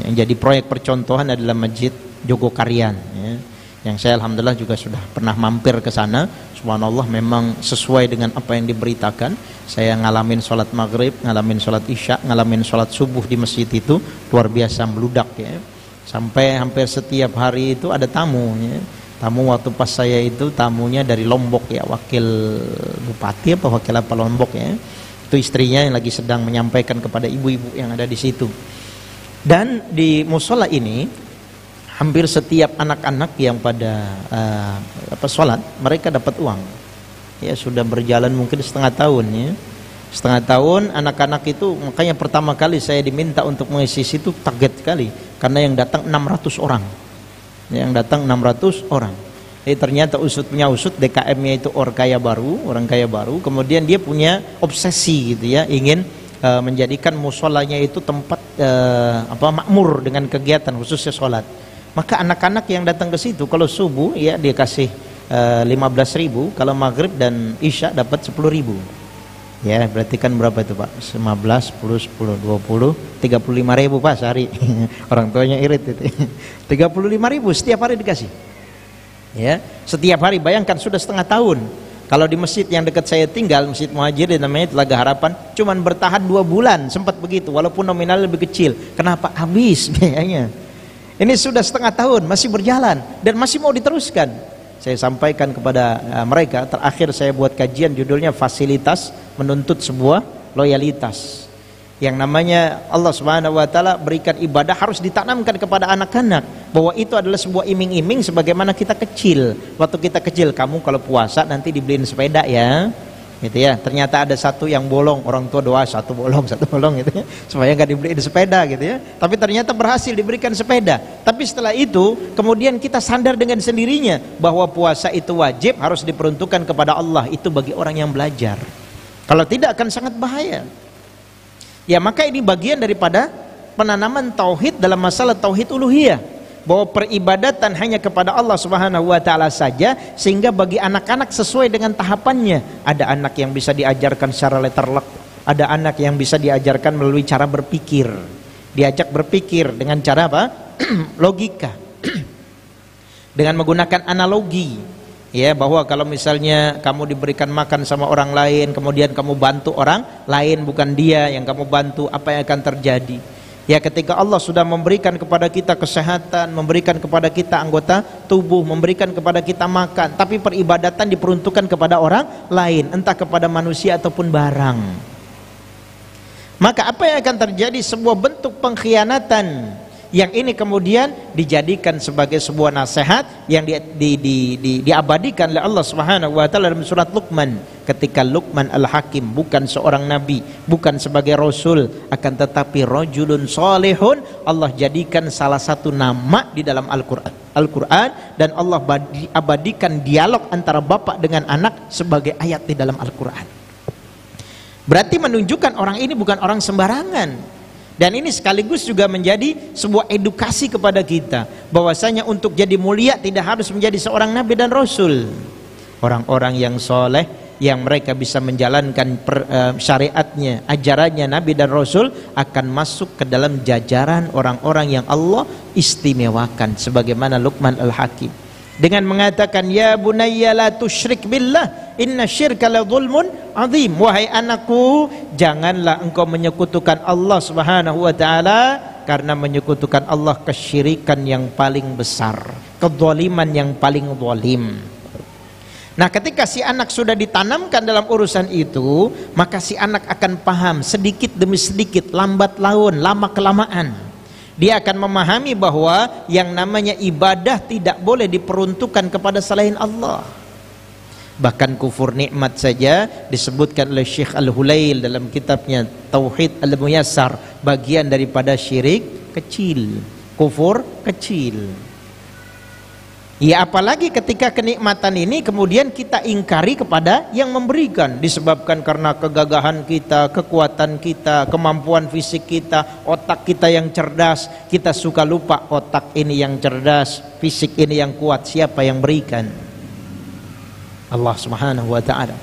yang jadi proyek percontohan adalah Masjid Jogokarian ya, yang saya alhamdulillah juga sudah pernah mampir ke sana. Subhanallah, memang sesuai dengan apa yang diberitakan. Saya ngalamin sholat maghrib, ngalamin sholat isya, ngalamin sholat subuh di masjid itu luar biasa meludak ya. Sampai hampir setiap hari itu ada tamu ya. Tamu waktu pas saya itu tamunya dari Lombok ya, wakil bupati apa wakil apa Lombok ya. Itu istrinya yang lagi sedang menyampaikan kepada ibu-ibu yang ada di situ. Dan di musola ini hampir setiap anak-anak yang pada sholat mereka dapat uang. Ya sudah berjalan mungkin setengah tahun ya. Setengah tahun anak-anak itu, makanya pertama kali saya diminta untuk mengisi situ kaget sekali karena yang datang 600 orang. Yang datang 600 orang. Jadi ternyata usutnya usut, DKM-nya itu orang kaya baru, kemudian dia punya obsesi gitu ya, ingin menjadikan musolanya itu tempat makmur dengan kegiatan khususnya sholat. Maka anak-anak yang datang ke situ kalau subuh ya dia kasih 15.000, kalau maghrib dan isya dapat 10.000. Ya berarti kan berapa itu Pak? 15, 10, 10, 20, 35.000 Pak sehari. Orang tuanya irit itu. 35.000 setiap hari dikasih. Ya, setiap hari, bayangkan sudah setengah tahun. Kalau di masjid yang dekat saya tinggal, Masjid Muhajirin namanya, Telaga Harapan, cuman bertahan 2 bulan, sempat begitu, walaupun nominal lebih kecil. Kenapa? Habis biayanya. Ini sudah setengah tahun masih berjalan dan masih mau diteruskan. Saya sampaikan kepada mereka, terakhir saya buat kajian judulnya fasilitas menuntut sebuah loyalitas. Yang namanya Allah Subhanahu wa taala berikan ibadah harus ditanamkan kepada anak-anak bahwa itu adalah sebuah iming-iming sebagaimana kita kecil. Waktu kita kecil, kamu kalau puasa nanti dibeliin sepeda ya. Gitu ya. Ternyata ada satu yang bolong, orang tua doa satu bolong gitu ya, supaya enggak dibeliin sepeda gitu ya. Tapi ternyata berhasil diberikan sepeda. Tapi setelah itu kemudian kita sadar dengan sendirinya bahwa puasa itu wajib, harus diperuntukkan kepada Allah, itu bagi orang yang belajar. Kalau tidak akan sangat bahaya. Ya maka ini bagian daripada penanaman tauhid dalam masalah tauhid uluhiyah. bahwa peribadatan hanya kepada Allah Subhanahu wa taala saja, sehingga bagi anak-anak sesuai dengan tahapannya. Ada anak yang bisa diajarkan secara letterlock, ada anak yang bisa diajarkan melalui cara berpikir. Diajak berpikir dengan cara apa? Logika. Dengan menggunakan analogi. Ya, bahwa kalau misalnya kamu diberikan makan sama orang lain, kemudian kamu bantu orang lain, bukan dia yang kamu bantu, apa yang akan terjadi? Ya, ketika Allah sudah memberikan kepada kita kesehatan, memberikan kepada kita anggota tubuh, memberikan kepada kita makan, tapi peribadatan diperuntukkan kepada orang lain, entah kepada manusia ataupun barang, maka apa yang akan terjadi? Sebuah bentuk pengkhianatan. Yang ini kemudian dijadikan sebagai sebuah nasihat yang diabadikan oleh Allah Subhanahu wa taala dalam surat Luqman, ketika Luqman Al-Hakim bukan seorang nabi, bukan sebagai rasul, akan tetapi rajulun salihun, Allah jadikan salah satu nama di dalam Al-Qur'an, dan Allah abadikan dialog antara bapak dengan anak sebagai ayat di dalam Al-Qur'an. Berarti menunjukkan orang ini bukan orang sembarangan. Dan ini sekaligus juga menjadi sebuah edukasi kepada kita, bahwasanya untuk jadi mulia tidak harus menjadi seorang nabi dan rasul. Orang-orang yang soleh, yang mereka bisa menjalankan syariatnya, ajarannya nabi dan rasul, akan masuk ke dalam jajaran orang-orang yang Allah istimewakan, sebagaimana Luqman Al-Hakim dengan mengatakan, ya bunayya la tusyrik billah inna syirka la zulmun azim. Wahai anakku, janganlah engkau menyekutukan Allah Subhanahu wa taala, karena menyekutukan Allah kesyirikan yang paling besar, kezaliman yang paling zalim. Nah, ketika si anak sudah ditanamkan dalam urusan itu, maka si anak akan paham sedikit demi sedikit, lambat laun, lama kelamaan. Dia akan memahami bahwa yang namanya ibadah tidak boleh diperuntukkan kepada selain Allah. Bahkan kufur nikmat saja disebutkan oleh Syekh Al-Hulail dalam kitabnya Tauhid Al-Muyassar, bagian daripada syirik kecil, kufur kecil. Ya, apalagi ketika kenikmatan ini kemudian kita ingkari kepada yang memberikan, disebabkan karena kegagahan kita, kekuatan kita, kemampuan fisik kita, otak kita yang cerdas. Kita suka lupa otak ini yang cerdas, fisik ini yang kuat, siapa yang berikan? Allah Subhanahu wa taala.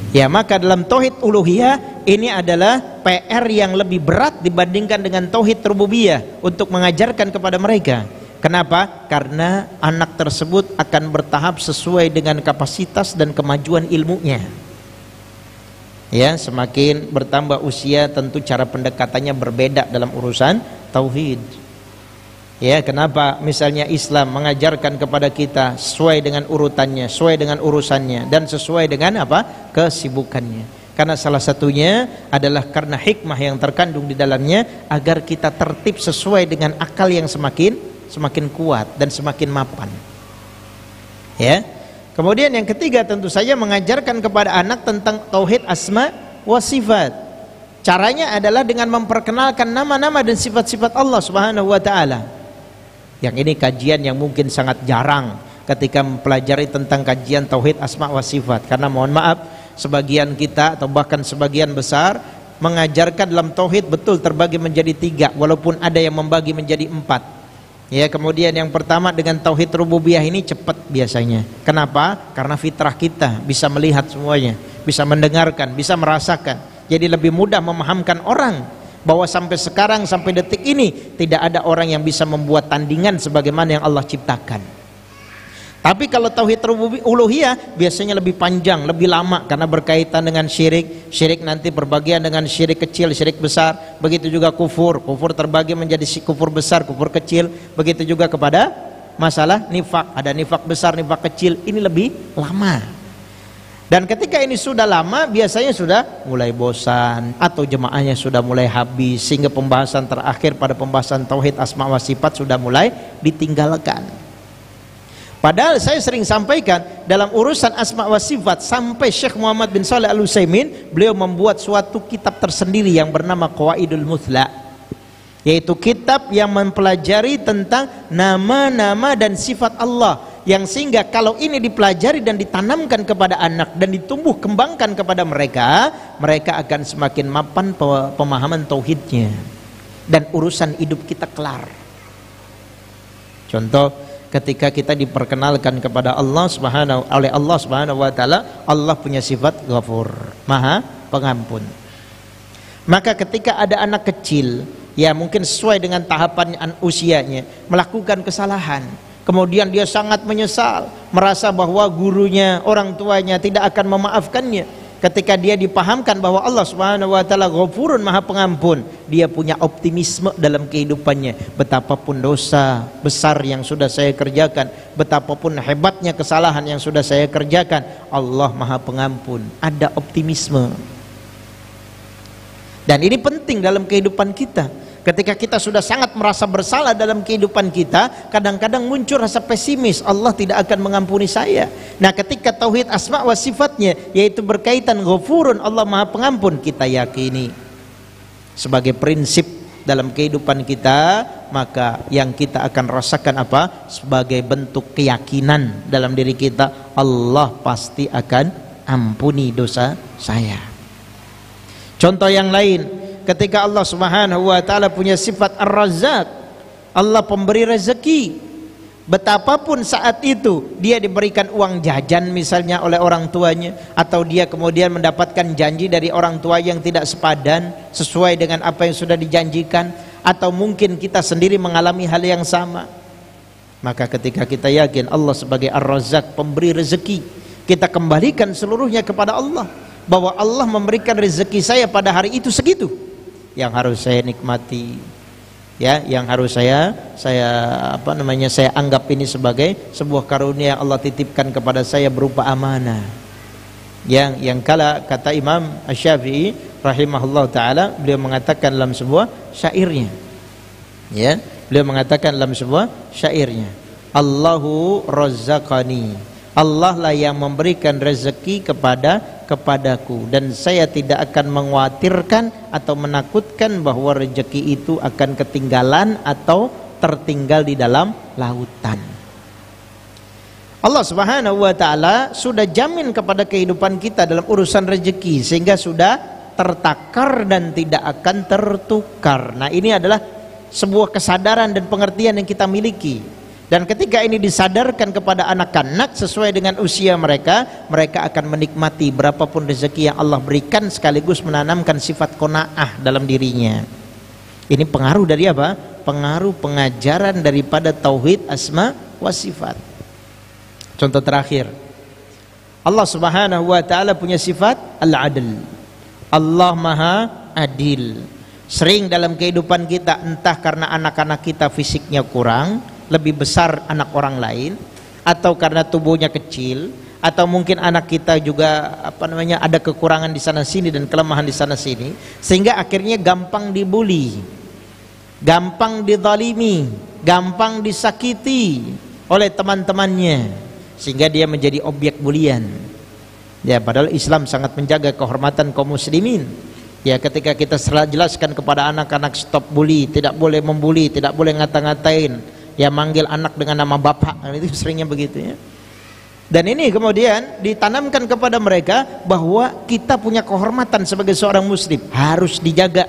Ya, maka dalam tauhid uluhiyah ini adalah PR yang lebih berat dibandingkan dengan tauhid rububiyah untuk mengajarkan kepada mereka. Kenapa? Karena anak tersebut akan bertahap sesuai dengan kapasitas dan kemajuan ilmunya. Ya, semakin bertambah usia tentu cara pendekatannya berbeda dalam urusan tauhid. Ya, kenapa misalnya Islam mengajarkan kepada kita sesuai dengan urutannya, sesuai dengan urusannya, dan sesuai dengan apa? Kesibukannya. Karena salah satunya adalah karena hikmah yang terkandung di dalamnya, agar kita tertib sesuai dengan akal yang semakin kuat dan semakin mapan. Ya. Kemudian yang ketiga tentu saja mengajarkan kepada anak tentang tauhid asma wa sifat. Caranya adalah dengan memperkenalkan nama-nama dan sifat-sifat Allah Subhanahu wa taala. Yang ini kajian yang mungkin sangat jarang ketika mempelajari tentang kajian tauhid asma wa sifat, karena mohon maaf, sebagian kita atau bahkan sebagian besar mengajarkan dalam tauhid betul terbagi menjadi 3, walaupun ada yang membagi menjadi 4. Ya, kemudian yang pertama dengan tauhid rububiyah ini cepat biasanya. Kenapa? Karena fitrah kita bisa melihat semuanya, bisa mendengarkan, bisa merasakan. Jadi lebih mudah memahamkan orang bahwa sampai sekarang, sampai detik ini tidak ada orang yang bisa membuat tandingan sebagaimana yang Allah ciptakan. Tapi kalau tauhid uluhiyah biasanya lebih panjang, lebih lama, karena berkaitan dengan syirik. Syirik nanti berbagian dengan syirik kecil, syirik besar. Begitu juga kufur, kufur terbagi menjadi kufur besar, kufur kecil. Begitu juga kepada masalah nifak, ada nifak besar, nifak kecil. Ini lebih lama. Dan ketika ini sudah lama, biasanya sudah mulai bosan atau jemaahnya sudah mulai habis, sehingga pembahasan terakhir pada pembahasan tauhid asma wa sifat sudah mulai ditinggalkan. Padahal saya sering sampaikan dalam urusan asma wa sifat, sampai Syekh Muhammad bin Shalih Al-Utsaimin beliau membuat suatu kitab tersendiri yang bernama Qawaidul Muthla, yaitu kitab yang mempelajari tentang nama-nama dan sifat Allah, yang sehingga kalau ini dipelajari dan ditanamkan kepada anak dan ditumbuh kembangkan kepada mereka, mereka akan semakin mapan pemahaman tauhidnya dan urusan hidup kita kelar. Contoh, ketika kita diperkenalkan kepada Allah oleh Allah Subhanahu wa taala, Allah punya sifat Ghafur, Maha Pengampun. Maka ketika ada anak kecil, ya mungkin sesuai dengan tahapan usianya, melakukan kesalahan, kemudian dia sangat menyesal, merasa bahwa gurunya, orang tuanya tidak akan memaafkannya. Ketika dia dipahamkan bahwa Allah Subhanahu wa taala Ghafurun, Maha Pengampun, dia punya optimisme dalam kehidupannya. Betapapun dosa besar yang sudah saya kerjakan, betapapun hebatnya kesalahan yang sudah saya kerjakan, Allah Maha Pengampun. Ada optimisme. Dan ini penting dalam kehidupan kita. Ketika kita sudah sangat merasa bersalah dalam kehidupan kita, kadang-kadang muncul rasa pesimis, Allah tidak akan mengampuni saya. Nah, ketika tauhid asma wa sifatnya, yaitu berkaitan Ghafurun, Allah Maha Pengampun, kita yakini sebagai prinsip dalam kehidupan kita, maka yang kita akan rasakan apa? Sebagai bentuk keyakinan dalam diri kita, Allah pasti akan ampuni dosa saya. Contoh yang lain, ketika Allah Subhanahu wa taala punya sifat Ar-Razzaq, Allah pemberi rezeki. Betapapun saat itu dia diberikan uang jajan misalnya oleh orang tuanya, atau dia kemudian mendapatkan janji dari orang tua yang tidak sepadan sesuai dengan apa yang sudah dijanjikan, atau mungkin kita sendiri mengalami hal yang sama. Maka ketika kita yakin Allah sebagai Ar-Razzaq, pemberi rezeki, kita kembalikan seluruhnya kepada Allah, bahwa Allah memberikan rezeki saya pada hari itu segitu, yang harus saya nikmati, ya, yang harus saya anggap ini sebagai sebuah karunia yang Allah titipkan kepada saya berupa amanah. Yang kata Imam Asy-Syafi'i rahimahullah taala, beliau mengatakan dalam sebuah syairnya, ya, beliau mengatakan dalam sebuah syairnya, Allahu razzaqani, Allah lah yang memberikan rezeki kepadaku, dan saya tidak akan mengkhawatirkan atau menakutkan bahwa rezeki itu akan ketinggalan atau tertinggal di dalam lautan. Allah Subhanahu wa taala sudah jamin kepada kehidupan kita dalam urusan rezeki, sehingga sudah tertakar dan tidak akan tertukar. Nah, ini adalah sebuah kesadaran dan pengertian yang kita miliki. Dan ketika ini disadarkan kepada anak-anak sesuai dengan usia mereka, mereka akan menikmati berapapun rezeki yang Allah berikan, sekaligus menanamkan sifat qanaah dalam dirinya. Ini pengaruh dari apa? Pengaruh pengajaran daripada tauhid asma wa sifat. Contoh terakhir, Allah Subhanahu wa taala punya sifat al-adl. Allah Maha Adil. Sering dalam kehidupan kita, entah karena anak-anak kita fisiknya kurang, lebih besar anak orang lain, atau karena tubuhnya kecil, atau mungkin anak kita juga ada kekurangan di sana sini dan kelemahan di sana sini, sehingga akhirnya gampang dibuli, gampang dizalimi, gampang disakiti oleh teman-temannya, sehingga dia menjadi objek bulian. Ya, padahal Islam sangat menjaga kehormatan kaum muslimin. Ya, ketika kita jelaskan kepada anak-anak stop bully, tidak boleh membuli, tidak boleh ngata-ngatain, ya, manggil anak dengan nama bapak, itu seringnya begitu, ya. Dan ini kemudian ditanamkan kepada mereka bahwa kita punya kehormatan sebagai seorang muslim, harus dijaga,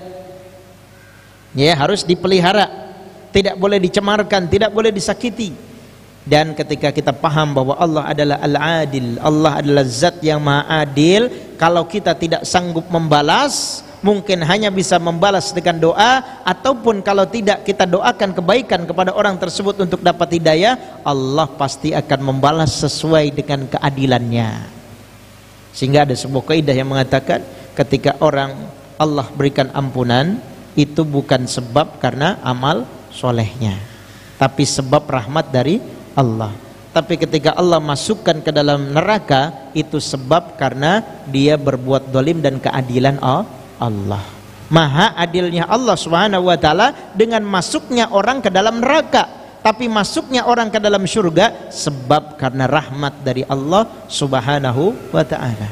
ya, harus dipelihara, tidak boleh dicemarkan, tidak boleh disakiti. Dan ketika kita paham bahwa Allah adalah Al-Adil, Allah adalah zat yang Maha Adil, kalau kita tidak sanggup membalas, mungkin hanya bisa membalas dengan doa, ataupun kalau tidak kita doakan kebaikan kepada orang tersebut untuk dapat hidayah, Allah pasti akan membalas sesuai dengan keadilannya. Sehingga ada sebuah kaidah yang mengatakan, ketika orang Allah berikan ampunan, itu bukan sebab karena amal solehnya, tapi sebab rahmat dari Allah. Tapi ketika Allah masukkan ke dalam neraka, itu sebab karena dia berbuat zalim dan keadilan Allah. Maha adilnya Allah Subhanahu wa taala dengan masuknya orang ke dalam neraka, tapi masuknya orang ke dalam surga sebab karena rahmat dari Allah Subhanahu wa taala.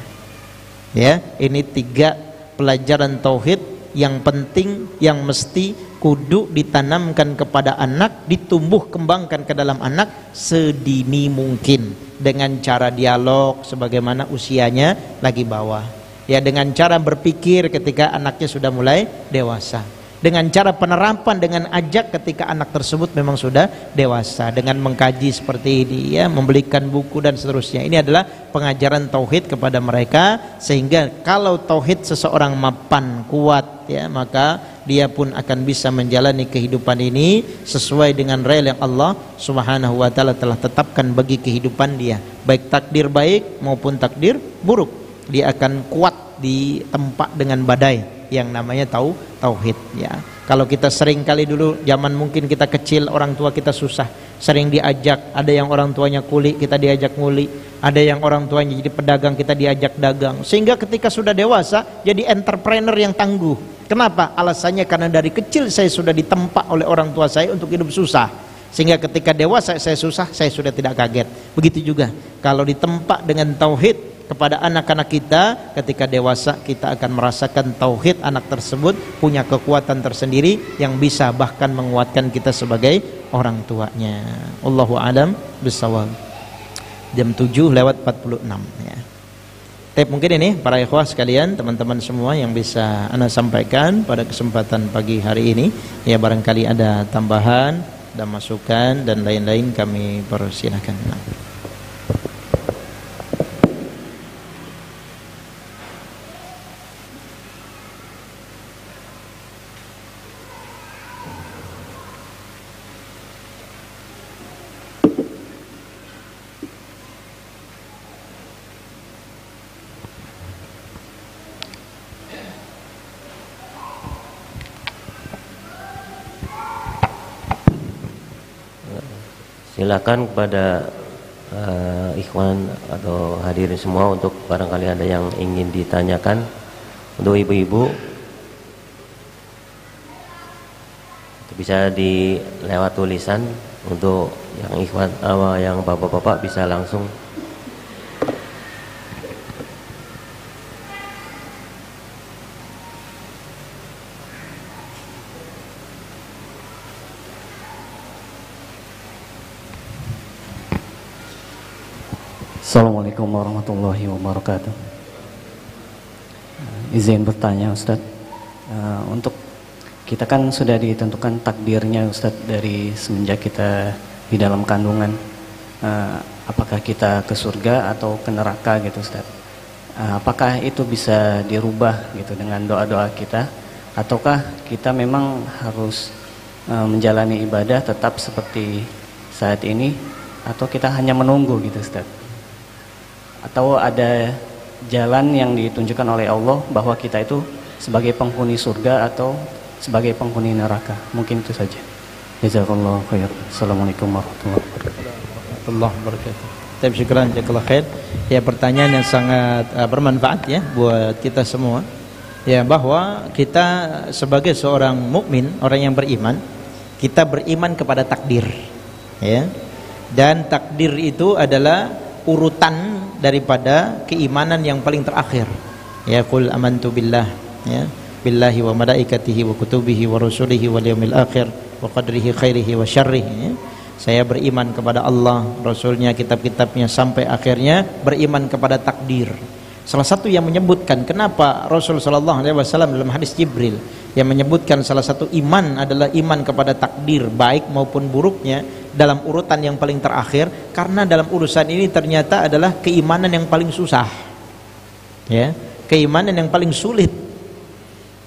Ya, ini 3 pelajaran tauhid yang penting, yang mesti kudu ditanamkan kepada anak, ditumbuh kembangkan ke dalam anak sedini mungkin, dengan cara dialog sebagaimana usianya lagi bawah. Ya, dengan cara berpikir ketika anaknya sudah mulai dewasa. Dengan cara penerapan, dengan ajak ketika anak tersebut memang sudah dewasa, dengan mengkaji seperti ini ya, membelikan buku dan seterusnya. Ini adalah pengajaran tauhid kepada mereka, sehingga kalau tauhid seseorang mapan kuat ya, maka dia pun akan bisa menjalani kehidupan ini sesuai dengan rel yang Allah Subhanahu wa taala telah tetapkan bagi kehidupan dia, baik takdir baik maupun takdir buruk. Dia akan kuat ditempa dengan badai yang namanya tauhid ya. Kalau kita sering kali dulu zaman mungkin kita kecil, orang tua kita susah, sering diajak, ada yang orang tuanya kuli, kita diajak nguli, ada yang orang tuanya jadi pedagang, kita diajak dagang, sehingga ketika sudah dewasa jadi entrepreneur yang tangguh. Kenapa? Alasannya karena dari kecil saya sudah ditempa oleh orang tua saya untuk hidup susah, sehingga ketika dewasa saya susah, saya sudah tidak kaget. Begitu juga kalau ditempa dengan tauhid kepada anak-anak kita, ketika dewasa kita akan merasakan tauhid, anak tersebut punya kekuatan tersendiri yang bisa bahkan menguatkan kita sebagai orang tuanya. Allahu a'lam bishawab. Jam 7:46 ya. Tapi mungkin ini para ikhwah sekalian, teman-teman semua yang bisa ana sampaikan pada kesempatan pagi hari ini ya, barangkali ada tambahan, ada masukan dan lain-lain kami persilakan. Silakan kepada ikhwan atau hadirin semua untuk barangkali ada yang ingin ditanyakan. Untuk ibu-ibu bisa di lewat tulisan, untuk yang ikhwan yang bapak-bapak bisa langsung. Assalamualaikum warahmatullahi wabarakatuh. Izin bertanya Ustadz, untuk kita kan sudah ditentukan takdirnya Ustadz dari semenjak kita di dalam kandungan, apakah kita ke surga atau ke neraka gitu Ustadz. Apakah itu bisa dirubah gitu dengan doa-doa kita, ataukah kita memang harus menjalani ibadah tetap seperti saat ini, atau kita hanya menunggu gitu Ustadz? Atau ada jalan yang ditunjukkan oleh Allah bahwa kita itu sebagai penghuni surga atau sebagai penghuni neraka? Mungkin itu saja. Jazakallahu khair. Assalamualaikum warahmatullahi wabarakatuh. Terima kasih, jazakallahu khair. Ya, pertanyaan yang sangat bermanfaat ya buat kita semua. Ya, bahwa kita sebagai seorang mukmin, orang yang beriman, kita beriman kepada takdir. Ya. Dan takdir itu adalah urutan daripada keimanan yang paling terakhir. Ya, qul amantu billah ya, billahi wa malaikatihi wa kutubihi wa rusulihi wal yaumil akhir wa qadrihi khairihi wa syarrihi ya. Saya beriman kepada Allah, Rasulnya, kitab-kitabnya sampai akhirnya, beriman kepada takdir. Salah satu yang menyebutkan kenapa Rasul sallallahu alaihi wasallam dalam hadis Jibril yang menyebutkan salah satu iman adalah iman kepada takdir baik maupun buruknya dalam urutan yang paling terakhir, karena dalam urusan ini ternyata adalah keimanan yang paling susah ya, keimanan yang paling sulit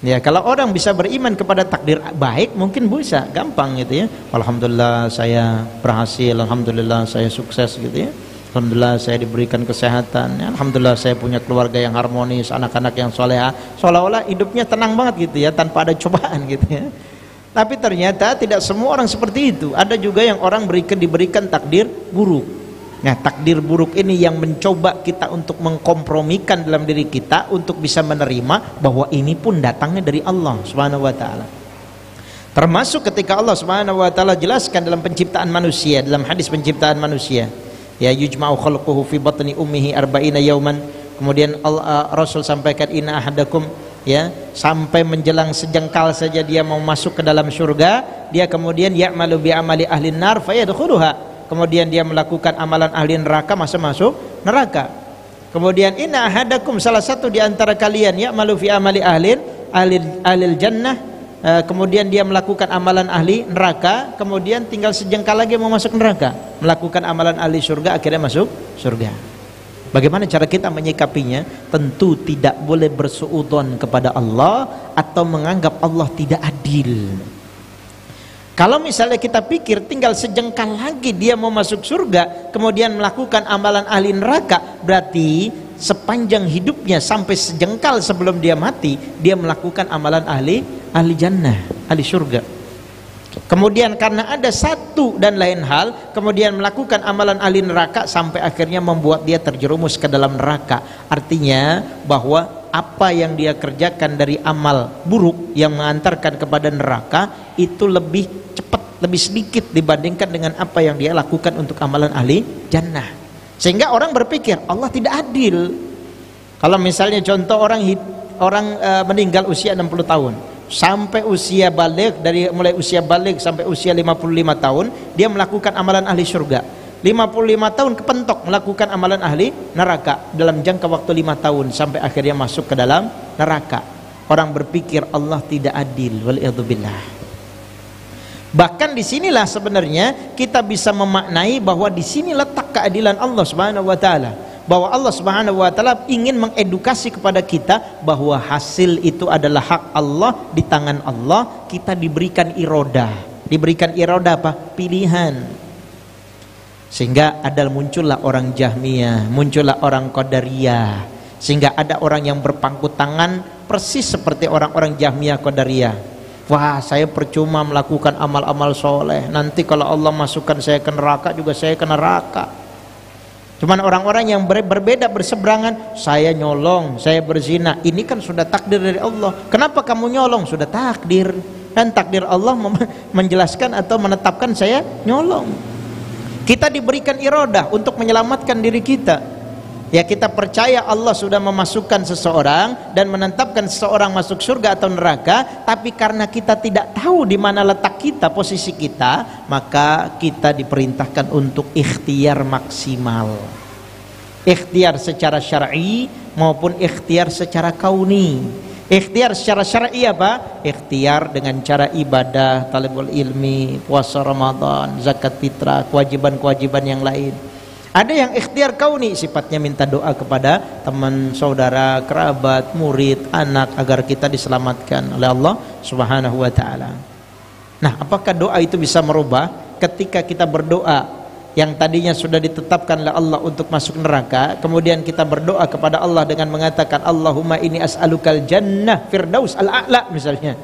ya. Kalau orang bisa beriman kepada takdir baik mungkin bisa gampang gitu ya, alhamdulillah saya berhasil, alhamdulillah saya sukses gitu ya, alhamdulillah saya diberikan kesehatan ya, alhamdulillah saya punya keluarga yang harmonis, anak-anak yang soleha, seolah-olah hidupnya tenang banget gitu ya, tanpa ada cobaan gitu ya. Tapi ternyata tidak semua orang seperti itu. Ada juga yang orang diberikan takdir buruk. Nah, takdir buruk ini yang mencoba kita untuk mengkompromikan dalam diri kita untuk bisa menerima bahwa ini pun datangnya dari Allah Subhanahu wa taala. Termasuk ketika Allah Subhanahu wa taala jelaskan dalam penciptaan manusia, dalam hadis penciptaan manusia, ya yujma'u khalquhu fi batni ummihi arba'ina yauman. Kemudian Rasul sampaikan inna ahadakum ya, sampai menjelang sejengkal saja dia mau masuk ke dalam surga, dia kemudian ya'malu bi amali ahli nar fayadkhuluha, kemudian dia melakukan amalan ahli neraka, masuk neraka. Kemudian inna ahadakum, salah satu di antara kalian ya'malu fi amali ahli jannah kemudian dia melakukan amalan ahli neraka, kemudian tinggal sejengkal lagi mau masuk neraka, melakukan amalan ahli surga akhirnya masuk surga. Bagaimana cara kita menyikapinya? Tentu tidak boleh bersuudzon kepada Allah atau menganggap Allah tidak adil. Kalau misalnya kita pikir tinggal sejengkal lagi dia mau masuk surga, kemudian melakukan amalan ahli neraka, berarti sepanjang hidupnya sampai sejengkal sebelum dia mati, dia melakukan amalan ahli jannah, ahli surga. Kemudian karena ada satu dan lain hal, kemudian melakukan amalan ahli neraka sampai akhirnya membuat dia terjerumus ke dalam neraka. Artinya bahwa apa yang dia kerjakan dari amal buruk yang mengantarkan kepada neraka itu lebih cepat, lebih sedikit dibandingkan dengan apa yang dia lakukan untuk amalan ahli jannah. Sehingga orang berpikir Allah tidak adil. Kalau misalnya contoh orang meninggal usia 60 tahun sampai usia balik, dari mulai usia balik sampai usia 55 tahun dia melakukan amalan ahli surga, 55 tahun kepentok melakukan amalan ahli neraka dalam jangka waktu 5 tahun sampai akhirnya masuk ke dalam neraka. Orang berpikir Allah tidak adil, waliyadzubillah. Bahkan disinilah sebenarnya kita bisa memaknai bahwa di sini letak keadilan Allah Subhanahu wa taala, bahwa Allah Subhanahu wa taala ingin mengedukasi kepada kita bahwa hasil itu adalah hak Allah, di tangan Allah. Kita diberikan irodah. Diberikan irodah apa? Pilihan. Sehingga muncullah orang Jahmiyah, muncullah orang Qadariyah, sehingga ada orang yang berpangku tangan persis seperti orang-orang Jahmiyah Qadariyah. Wah, saya percuma melakukan amal-amal soleh, nanti kalau Allah masukkan saya ke neraka juga saya ke neraka. Cuman orang-orang yang berbeda, berseberangan, saya nyolong, saya berzina, ini kan sudah takdir dari Allah. Kenapa kamu nyolong? Sudah takdir. Dan takdir Allah menjelaskan atau menetapkan saya nyolong. Kita diberikan irodah untuk menyelamatkan diri kita. Ya, kita percaya Allah sudah memasukkan seseorang dan menetapkan seseorang masuk surga atau neraka, tapi karena kita tidak tahu di mana letak kita, posisi kita, maka kita diperintahkan untuk ikhtiar maksimal. Ikhtiar secara syar'i maupun ikhtiar secara kauni. Ikhtiar secara syar'i apa? Ikhtiar dengan cara ibadah, talabul ilmi, puasa Ramadan, zakat fitrah, kewajiban-kewajiban yang lain. Ada yang ikhtiar kauni, sifatnya minta doa kepada teman, saudara, kerabat, murid, anak agar kita diselamatkan oleh Allah Subhanahu wa taala. Nah, apakah doa itu bisa merubah? Ketika kita berdoa yang tadinya sudah ditetapkan oleh Allah untuk masuk neraka, kemudian kita berdoa kepada Allah dengan mengatakan Allahumma inni as'alukal jannah firdaus al-a'la misalnya.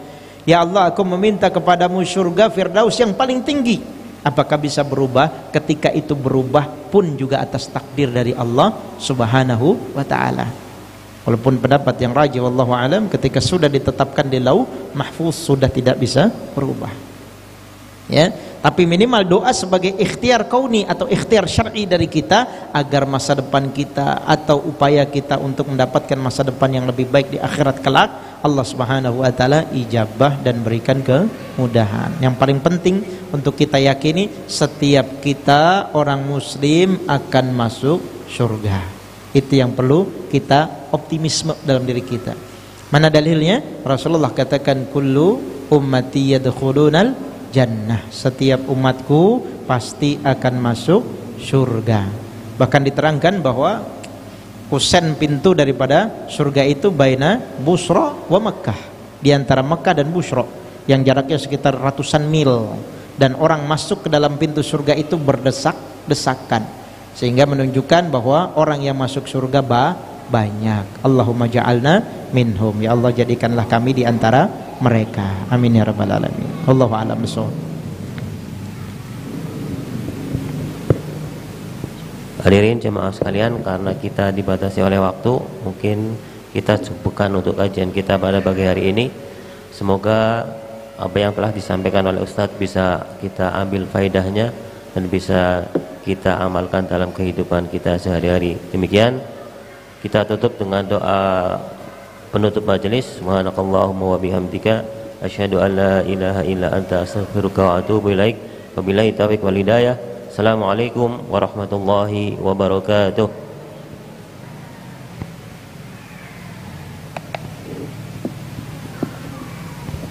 Ya Allah, aku meminta kepadamu surga firdaus yang paling tinggi. Apakah bisa berubah? Ketika itu berubah pun juga atas takdir dari Allah Subhanahu wa taala. Walaupun pendapat yang rajih wallahu alam, ketika sudah ditetapkan di lauh mahfuz sudah tidak bisa berubah. Ya, tapi minimal doa sebagai ikhtiar kauni atau ikhtiar syar'i dari kita agar masa depan kita atau upaya kita untuk mendapatkan masa depan yang lebih baik di akhirat kelak, Allah Subhanahu wa taala ijabah dan berikan kemudahan. Yang paling penting untuk kita yakini, setiap kita orang muslim akan masuk surga. Itu yang perlu kita optimisme dalam diri kita. Mana dalilnya? Rasulullah katakan kullu ummati yadkhulunal jannah. Setiap umatku pasti akan masuk surga. Bahkan diterangkan bahwa kusen pintu daripada surga itu baina Busra wa Makkah, di antara Makkah dan Busra yang jaraknya sekitar ratusan mil, dan orang masuk ke dalam pintu surga itu berdesak-desakan, sehingga menunjukkan bahwa orang yang masuk surga banyak. Allahumma ja'alna minhum, ya Allah jadikanlah kami di antara mereka, amin ya rabbal alamin. Allahu a'lam bishawab. Hadirin jemaah sekalian, karena kita dibatasi oleh waktu, mungkin kita cukupkan untuk kajian kita pada pagi hari ini. Semoga apa yang telah disampaikan oleh Ustadz bisa kita ambil faedahnya dan bisa kita amalkan dalam kehidupan kita sehari-hari. Demikian kita tutup dengan doa penutup majelis. Subhanakallahumma wa bihamdika asyhadu an la ilaha illa anta astaghfiruka wa atubu ilaik. Wabillahi taufiq wal hidayah. Assalamualaikum warahmatullahi wabarakatuh.